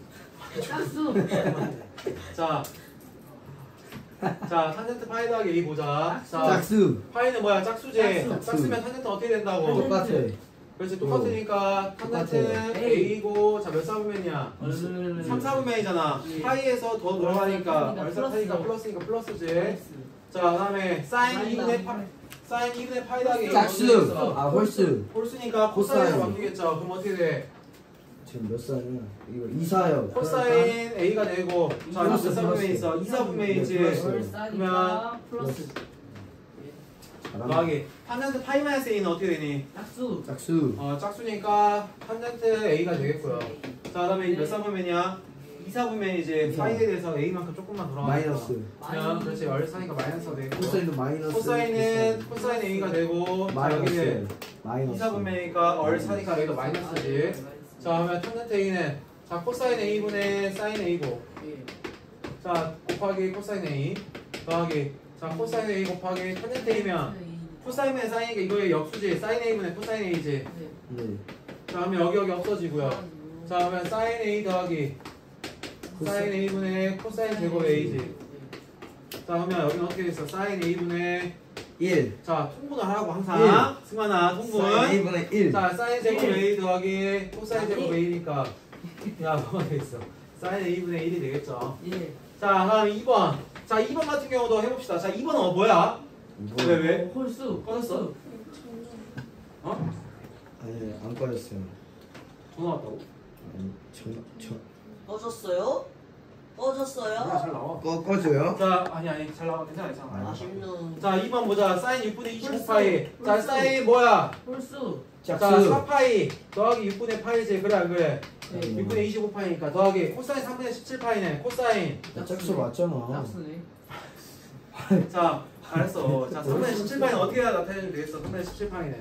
자 탄젠트 파이 더하기 A 보자. 자 짝수. 파이는 뭐야? 짝수지. 짝수. 짝수면 탄젠트 어떻게 된다고? 똑같아. 그렇지 똑같으니까 탄젠트는 똑같아요. A고 자 몇 사분면이야? 3, 4분면이잖아. 파이에서 더 들어가니까 얼싸 타니까 플러스니까 플러스지. 자 그다음에 사인 2분의 파이 더하기 A 짝수. 아, 홀수. 홀수니까 코사인으로 바뀌겠죠. 그럼 어떻게 돼? 지금 몇 살이야? 이거 2사요. 코사인 A가 되고 자 몇 사분면이 있어? 2, 4분면이지. 얼싸니까 플러스. 더하기 탄젠트 파이 마이너스 A는 어떻게 되니? 짝수. 짝수. 짝수니까 탄젠트 A가 되겠고요. 자 그다음에 몇 사분면이야? 2, 4분면이지. 파이에 대해서 A만큼 조금만 돌아가니까 마이너스. 그냥 그렇지 얼싸니까 마이너스가 되고 코사인도 마이너스. 코사인 A가 되고 자 여기는 마이너스. 2, 4분면이니까 얼싸니까 여기도 마이너스지. 자 그러면 탄젠트 A는 자 코사인 A분의 사인 A고 자 곱하기 코사인 A 더하기 자 코사인 A 곱하기 탄젠트 A면 코사인분의 사인이니까 이거의 역수지. 사인 A분의 코사인 A지. 네. 자 그러면 여기 없어지고요. 자 그러면 사인 A 더하기 사인 A분의 코사인 제곱 A지. 자 그러면 여기는 어떻게 됐어? 사인 A분의 1. 자 통분을 하라고 항상. 승환아 통분. 사인 A분의 1. 자 사인 제곱 A 더하기 코사인 제곱 A니까 야 뭐가 되겠어? 사인 A분의 1이 되겠죠. 자 그럼 2번. 자 2번 같은 경우도 해봅시다. 자 2번은 뭐야? 왜? 홀수. 꺼졌어? 어? 아니, 안 꺼졌어요. 전화 왔다고? 아니, 꺼졌어요? 꺼졌어요? 잘 나와. 꺼져요? 자 아니 잘 나와. 괜찮아. 아쉽누. 자 2번 보자. 사인 6분의 25파이. 자 사인 뭐야? 홀수. 자 짝수. 4파이 더하기 6분의 파이지. 그래 안 그래? 네. 6분의 25파이니까 더하기 코사인 3분의 17파이네. 코사인. 짝수 맞잖아. 짝수네. 자 알았어. 자 3분의 17파이는 어떻게 해야 나타내면 되겠어? 3분의 17파이는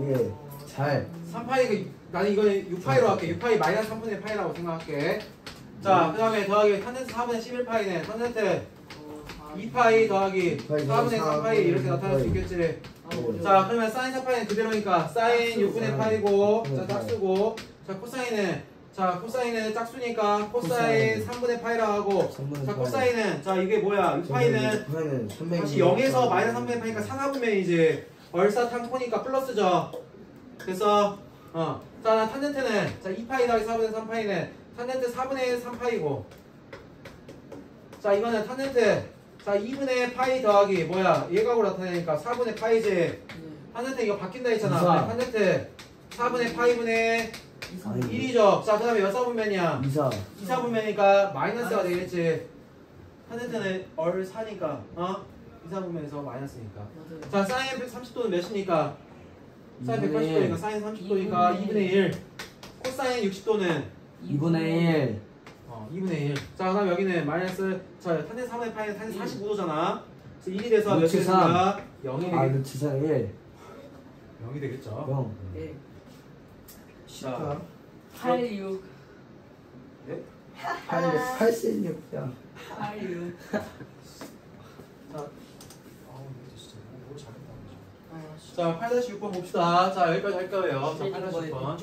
예. 잘. 3파이가 나는 이거는 6파이로 할게. 6파이 마이너스 3분의 파이라고 생각할게. 자 그 다음에 더하기 탄젠트 4분의 11파이네. 탄젠트 2파이 더하기 4분의 3파이 이렇게 나타낼 수 있겠지. 자 그러면 사인 4파이는 그대로니까 사인 6분의 파이고 자 짝수고 자 코사인은 짝수니까 코사인 3분의 파이라고 하고 자 코사인은 자 이게 뭐야 6파이는 다시 0에서 마이너스 3분의 파이니까 상하분면이지 얼싸 탕코니까 플러스죠. 그래서 자 탄젠트는 자 2파이 더하기 4분의 3파이는 탄젠트 4분의 3파이고 자 이거는 탄젠트 자 2분의 파이 더하기 뭐야 얘각으로 나타내니까 4분의 파이지. 탄젠트 이거 바뀐다 했잖아. 탄젠트 4분의 파이분의 1이죠. 자 그 다음에 몇 사분면이야? 2사분면이니까 마이너스가 되겠지. 탄젠트는 얼4니까 2사분면에서 마이너스니까. 자 사인 30도는 몇이니까? 사인 180도니까 사인 30도니까 2분의 1. 코사인 60도는 2분의 1. 2분의 1. 자, 그다음 여기는 마이너스 탄젠트 3분의 파이는 탄젠트 45도잖아. 그래서 1이 돼서 몇 되겠습니까? 0이 되겠죠. 루트 3 1. 0이 되겠죠. 0. 네. 자, 86. 네? 86. 86. 야. 86. 자, 자 8-6번 봅시다. 자 여기까지 할 거예요. 자 8-6번.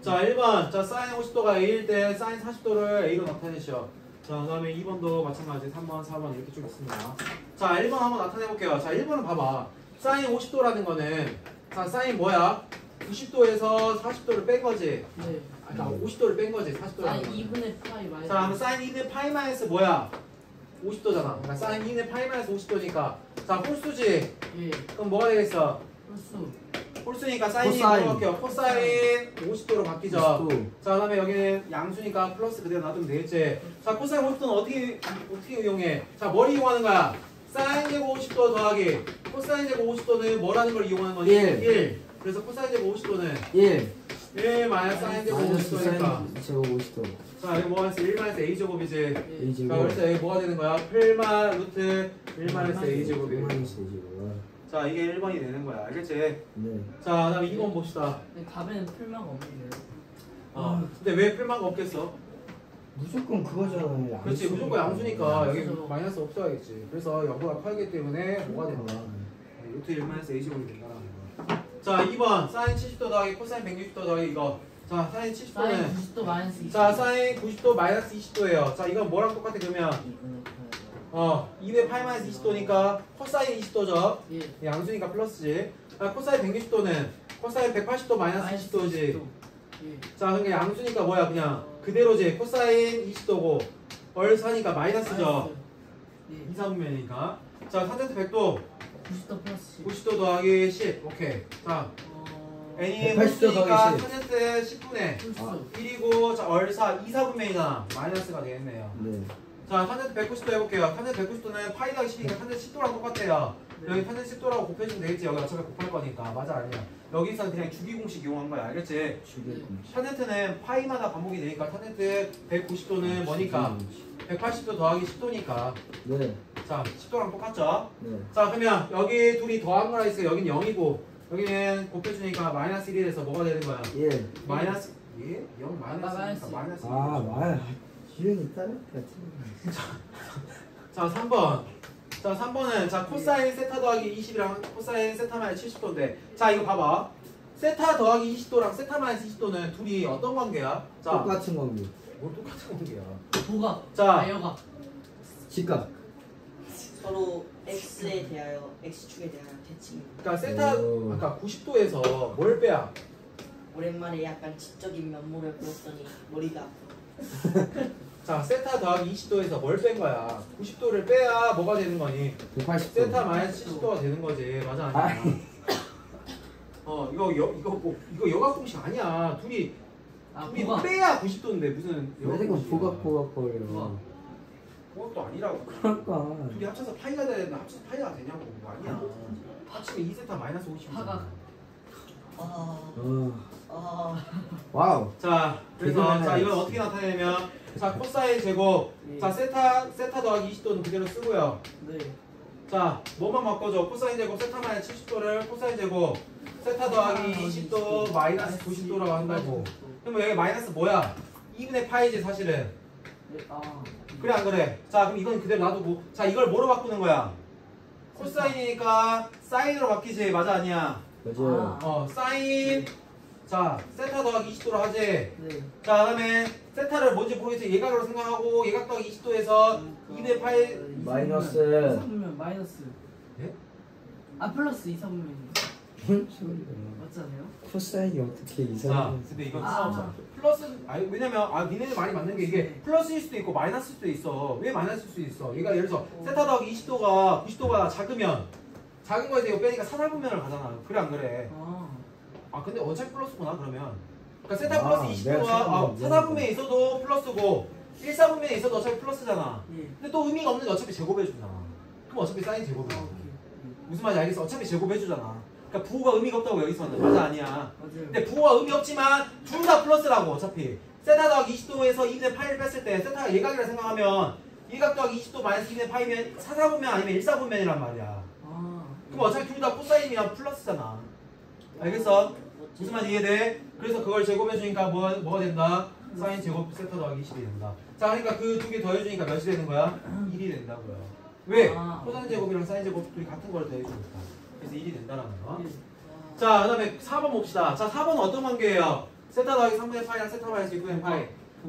자 1번 자 사인 50도가 A일 때 사인 40도를 A로 나타내시오. 자 그 다음에 2번도 마찬가지 3번 4번 이렇게 쭉 있습니다. 자 1번 한번 나타내 볼게요. 자 1번은 봐봐. 사인 50도라는 거는 자 사인 뭐야? 90도에서 40도를 뺀 거지. 네. 아까 50도를 뺀 거지. 40도라는 사인 거. 2분의 파이 마이너스. 자 그럼 사인 2는 파이 마이너스 뭐야? 50도잖아. 그러니까 사인 2는 파이 마이너스 50도니까 자 홀수지. 예. 그럼 뭐가 되겠어? 홀수. 홀수니까 사인이 코사인. 뭐로 바뀌어? 코사인 50도로 바뀌죠. 50도. 자 그다음에 여기는 양수니까 플러스 그대로 놔두면 되겠지. 자 코사인 50도는 어떻게 이용해? 자 뭘 이용하는 거야? 사인 제곱 50도 더하기 코사인 제곱 50도는 뭐라는 걸 이용하는 거지? 1. 그래서 코사인 제곱 50도는 1 1 마이너스 사인 제곱 마이너스 50도니까 사인 제곱 50도 자 여기 뭐가 있어? 1 마이너스 a 제곱이지. A 자 제곱 그래서 여기 뭐가 되는 거야? 8마 루트 1 마이너스 a 제곱이. 마이너스 A 제곱. 자 이게 1번이 되는 거야. 알겠지? 네. 자 그다음에 2번 봅시다. 근데 답에는 풀마가 없는데요. 근데 왜 풀마가 없겠어? 무조건 그거잖아요. 그렇지 양수. 무조건 양수니까 여기 양수죠. 마이너스 없어야겠지. 그래서 여부가 커지기 때문에 뭐가 되는 거야? 아, 루트 1 마이너스 a 제곱이 된다는 거야. 자 2번 사인 70도 더하기 코사인 160도 더하기 이거. 자 사인 70도는 사인 90도 마이너스 20도. 자 사인 90도 마이너스 20도예요. 자 이건 뭐랑 똑같아 그러면 2의 파이 마이너스 20도니까 코사인 20도죠. 예. 양수니까 플러스지. 자, 코사인 160도는 코사인 180도 마이너스 20도지. 예. 자 그러니까 양수니까 뭐야 그냥 그대로지. 코사인 20도고 얼사니까 마이너스죠. 예. 이사분면이니까. 자 탄젠트 100도 90도 플러스 10. 90도 더하기 10. 오케이. 자 n이 180도 홀수니까 더하기 10. 탄젠트 10분의 홀수. 1이고 자 얼사 이사분면이잖아. 마이너스가 되겠네요. 네. 자 탄젠트 190도 해볼게요. 탄젠트 190도는 파이 더하기 10이니까 탄젠트 10도랑 똑같아요. 네. 여기 탄젠트 10도라고 곱해주면 되겠지. 여기 어차피 곱할 거니까. 맞아 아니야. 여기서 그냥 주기 공식 이용한 거야. 알겠지? 주겠군. 탄젠트는 파이마다 반복이 되니까 탄젠트 190도는 뭐니까 180도 더하기 10도니까 네. 자 10도랑 똑같죠? 네. 자 그러면 여기 둘이 더한 거라 있어요. 여긴 0이고 여기는 곱해주니까 마이너스 1이 돼서 뭐가 되는 거야? 1. 마이너스 0 마이너스니까 마이너스 1. 아, 지윤이 따랐다. 자 3번 자 3번은 자 코사인 세타 더하기 20이랑 코사인 세타 마이너스 70도인데 자 이거 봐봐 세타 더하기 20도랑 세타 마이너스 20도는 둘이 어떤 관계야? 자 똑같은 관계. 뭘 똑같은 관계야? 도각. 자 여각. 직각. 서로 x에 대하여 x축에 대하여 대칭입니다. 그러니까 세타 오. 아까 90도에서 뭘 빼야? 오랜만에 약간 지적인 면모를 보였더니 머리가 자 세타 더하기 20도에서 뭘 뺀 거야? 90도를 빼야 뭐가 되는 거니? 180도. 세타 마이너스 70도가 되는 거지 맞아 아니야? 이거 여각 공식 아니야. 둘이 도각. 빼야 90도인데 무슨 왜 자꾸 보각거려. 그것도 아니라고. 그럴까. 둘이 합쳐서 파이가 돼야 되는데 합쳐서 파이가 되냐고. 그거 아니야. 합치면 2세타 마이너스 50. 파각. 와우. 자, 그래서 대단하네. 자 이건 어떻게 나타내냐면 자 코사인 제곱 예. 자 세타 더하기 20도는 그대로 쓰고요. 네. 자 뭐만 바꿔줘? 코사인 제곱 세타 마이너스 70도를 코사인 제곱 세타 더하기 20도 마이너스 90도라고 한다고. 그럼 여기 마이너스 뭐야? 2분의 파이지 사실은. 네. 그래 안 그래? 자 그럼 이건 그대로 놔두고 자 이걸 뭐로 바꾸는 거야? 코사인이니까 사인으로 바뀌지 맞아 아니야? 맞아요. 사인 자 세타 더하기 20도로 하지. 네. 자 그다음에 세타를 뭔지 모르겠지 예각으로 생각하고 예각 더하기 20도에서 2분의 파이 마이너스. 2사분면 마이너스. 예? 아 플러스 2사분면 뭔 소리야. 맞잖아요. 코사인이 어떻게 자 이상한. 근데 이건 아. 플러스 아니 왜냐면 니네들 말이 맞는 게 이게 플러스일 수도 있고 마이너스일 수도 있어. 왜 마이너스일 수도 있어? 얘가 예를 들어서 세타 더하기 20도가 90도가 작으면 작은 거에서 이거 빼니까 사사분면을 가잖아. 그래 안 그래? 근데 어차피 플러스구나 그러면. 그러니까 세타 플러스 내가 20도가 사사분면에 있어도 플러스고 1사분면에 있어도 어차피 플러스잖아. 예. 근데 또 의미가 없는데 어차피 제곱해주잖아. 그럼 어차피 사인 제곱이야. 오케이. 무슨 말인지 알겠어? 어차피 제곱해주잖아. 그러니까 부호가 의미가 없다고 여기서는. 맞아 아니야. 맞아요. 근데 부호가 의미 없지만 둘 다 플러스라고 어차피. 세타 더하기 20도에서 2분의 파이를 뺐을 때 세타가 예각이라 생각하면 예각 더하기 20도 마이너스 2분의 파이면 사사분면 아니면 1사분면이란 말이야. 그럼 어차피 둘 다 코사인이랑 플러스잖아. 알겠어? 무슨 말인지 이해돼? 그래서 그걸 제곱해주니까 뭐가 된다? 사인 제곱 세타 더하기 20이 된다. 자 그러니까 그 두 개 더해주니까 몇이 되는 거야? 1이 된다고요. 왜? 코사인 제곱이랑 사인 제곱 둘이 같은 걸 더해주니까. 그래서 1이 된다는 거. 자, 그 다음에 4번 봅시다. 자, 4번은 어떤 관계예요? 세타 더하기 3분의 파이랑 세타 마이너스 6분의 파이.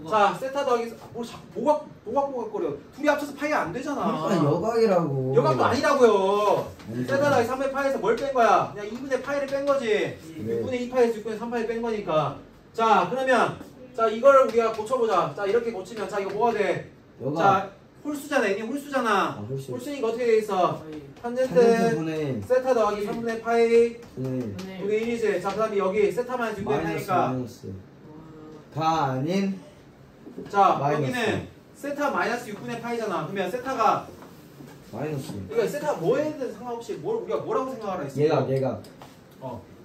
자, 세타 더하기 뭐 자꾸 보각거려. 둘이 합쳐서 파이가 안 되잖아. 아, 여각이라고. 여각도 아니라고요. 세타 더하기 3분의 파이에서 뭘 뺀 거야? 그냥 2분의 파이를 뺀 거지. 네. 6분의 2 파이에서 6분의 3 파이 뺀 거니까. 자, 그러면 자, 이걸 우리가 고쳐보자. 자, 이렇게 고치면 자, 이거 뭐가 돼? 여각. 자, 홀수잖아. 얘는 홀수잖아. 아, 홀수. 홀수니까 어떻게 돼 있어? 탄젠트 탄젠트 분의 세타 더하기 3분의 파이 분의 분의 1이지. 자, 그 다음에 여기 세타만 6분의 마이너스 파이니까. 마이너스. 가 아닌 자, 마이너스. 여기는 세타 마이너스 6분의 파이잖아. 그러면 세타가 마이너스. 그러니까 세타가 뭐에 대해서 상관없이 우리가 뭐라고 생각하라 했어? 얘가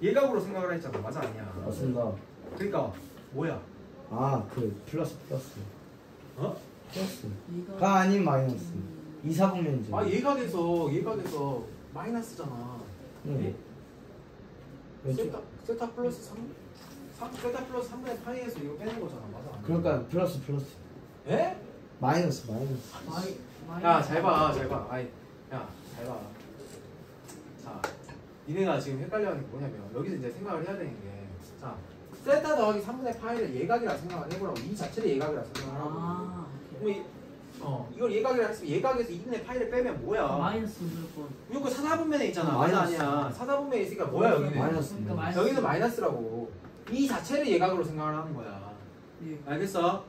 예각으로 생각을 했잖아. 맞아 아니야? 맞습니다. 그러니까 뭐야? 아, 그 플러스 어? 플러스. 가 아닌 마이너스. 이사분면이죠. 아, 예각에서 마이너스잖아. 네. 세타 플러스 3 세타 플러스 3분의 파이에서 이거 빼는 거잖아. 맞아 아니야? 그러니까 플러스. 에? 마이너스. 야, 잘 봐. 아이, 야, 잘 봐. 자, 니네가 지금 헷갈려하는 게 뭐냐면 여기서 이제 생각을 해야 되는 게, 자, 세타 더하기 3분의 파이를 예각이라 생각을 해보라고. 이 자체를 예각이라 생각을 하고. 그럼 이걸 예각이라 했으면 예각에서 2분의 파이를 빼면 뭐야? 마이너스 무조건. 이거 사사분면에 있잖아. 마이너스. 맞아 아니야? 사사분면에 있으니까 뭐야 여기는? 마이너스. 그러니까 마이너스. 여기는 마이너스라고. 이 자체를 예각으로 생각을 하는 거야. 예. 알겠어?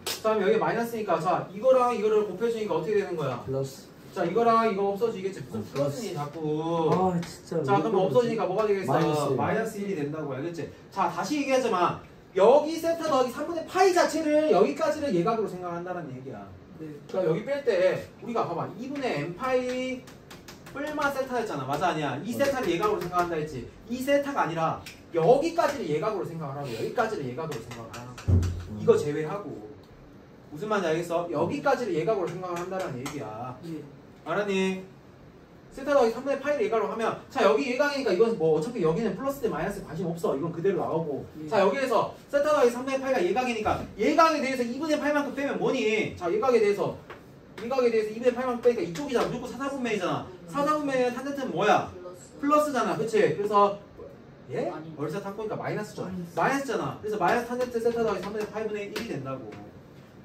그다음에 여기 마이너스니까 자, 이거랑 이거를 곱해주니까 어떻게 되는 거야? 플러스. 자, 이거랑 이거 없어지겠지. 무슨 플러스. 플러스니 자꾸. 아, 진짜. 자, 그럼 없어지니까 뭐가 되겠어? 마이너스 1이 된다고. 알겠지? 자, 다시 얘기하자면 여기 세타 더하기 3분의 파이 자체를 여기까지를 예각으로 생각한다는 얘기야. 네. 그러니까 여기 뺄 때 우리가 봐봐. 2분의 n 파이 뿔마 세타였잖아. 맞아 아니야? 이 세타를 예각으로 생각한다 했지. 이 세타가 아니라 여기까지를 예각으로 생각을 하고 여기까지를 예각으로 생각을 하고 이거 제외하고. 무슨 말인지 알겠어? 여기까지를 예각으로 생각을 한다는 얘기야. 예. 알았니? 세타 더하기 3분의 파이를 예각으로 하면 자, 여기 예각이니까 이건 뭐 어차피 여기는 플러스 대 마이너스 관심 없어. 이건 그대로 나오고. 예. 자, 여기에서 세타 더하기 3분의 파이가 예각이니까 예각에 대해서 2분의 8만큼 빼면 뭐니? 자, 예각에 대해서 2분의 8만큼 빼니까 이쪽이잖아. 무조건 사사분면이잖아. 사사분면의 탄젠트는 뭐야? 플러스잖아. 그치? 그래서 예? 아니. 얼사 탁보니까 마이너스죠. 마이너스. 마이너스잖아. 그래서 마이너스 탄젠트 세타 더하기 3분의 8분의 1이 된다고.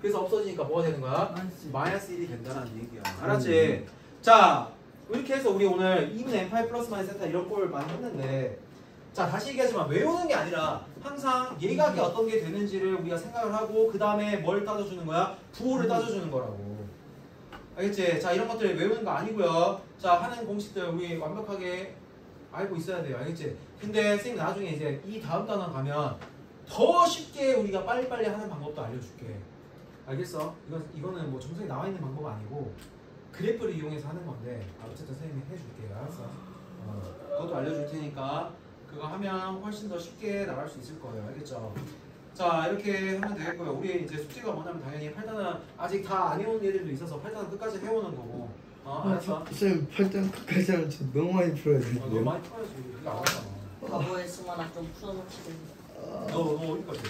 그래서 없어지니까 뭐가 되는 거야? 마이너스 1이 된다는 얘기야. 알았지? 자, 이렇게 해서 우리 오늘 2분의 n8 플러스 마이너스 세타 이런 걸 많이 했는데, 자, 다시 얘기하지만 외우는 게 아니라 항상 예각이 어떤 게 되는지를 우리가 생각을 하고 그 다음에 뭘 따져주는 거야? 부호를 따져주는 거라고. 알겠지? 자, 이런 것들 외우는 거 아니고요. 자, 하는 공식들 우리 완벽하게 알고 있어야 돼요. 알겠지? 근데 선생님 나중에 이제 이 다음 단원 가면 더 쉽게 우리가 빨리빨리 하는 방법도 알려줄게. 알겠어? 이거는 뭐 정석에 나와 있는 방법 아니고 그래프를 이용해서 하는 건데 어쨌든 선생님이 해줄게요. 알았어? 그것도 알려줄 테니까 그거 하면 훨씬 더 쉽게 나갈 수 있을 거예요. 알겠죠? 자, 이렇게 하면 되겠고요. 우리 이제 숙제가 뭐냐면 당연히 8단은 아직 다 안 해온 애들도 있어서 8단은 끝까지 해오는 거고. 알았어? 선생님 8단 끝까지 하면 저 너무 많이 풀어야 너무 되는데요. 많이 풀어야지. 그게 안 하잖아. 과거의 수만아 좀 풀어놓지. 너 어디까지?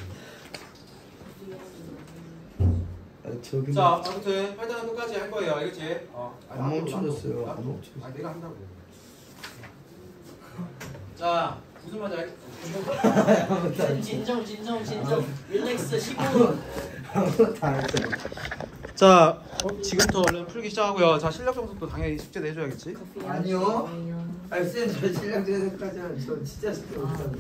저기 자, 아무튼 8단은 끝까지 할 거예요. 알겠지? 안 멈춰졌어요. 안 놔둬. 멈춰졌어요. 아니, 내가 한다고. 자, 무슨 말인지 알겠어? 진정. 릴렉스 15. 아무것도 안 했어요. 자, 지금부터 얼른 풀기 시작하고요. 자, 실력 점수도 당연히 숙제 내줘야겠지? 아니요. 아니 쌤 저 실력 제대로까지 하면 저 진짜 숙제 못하는데.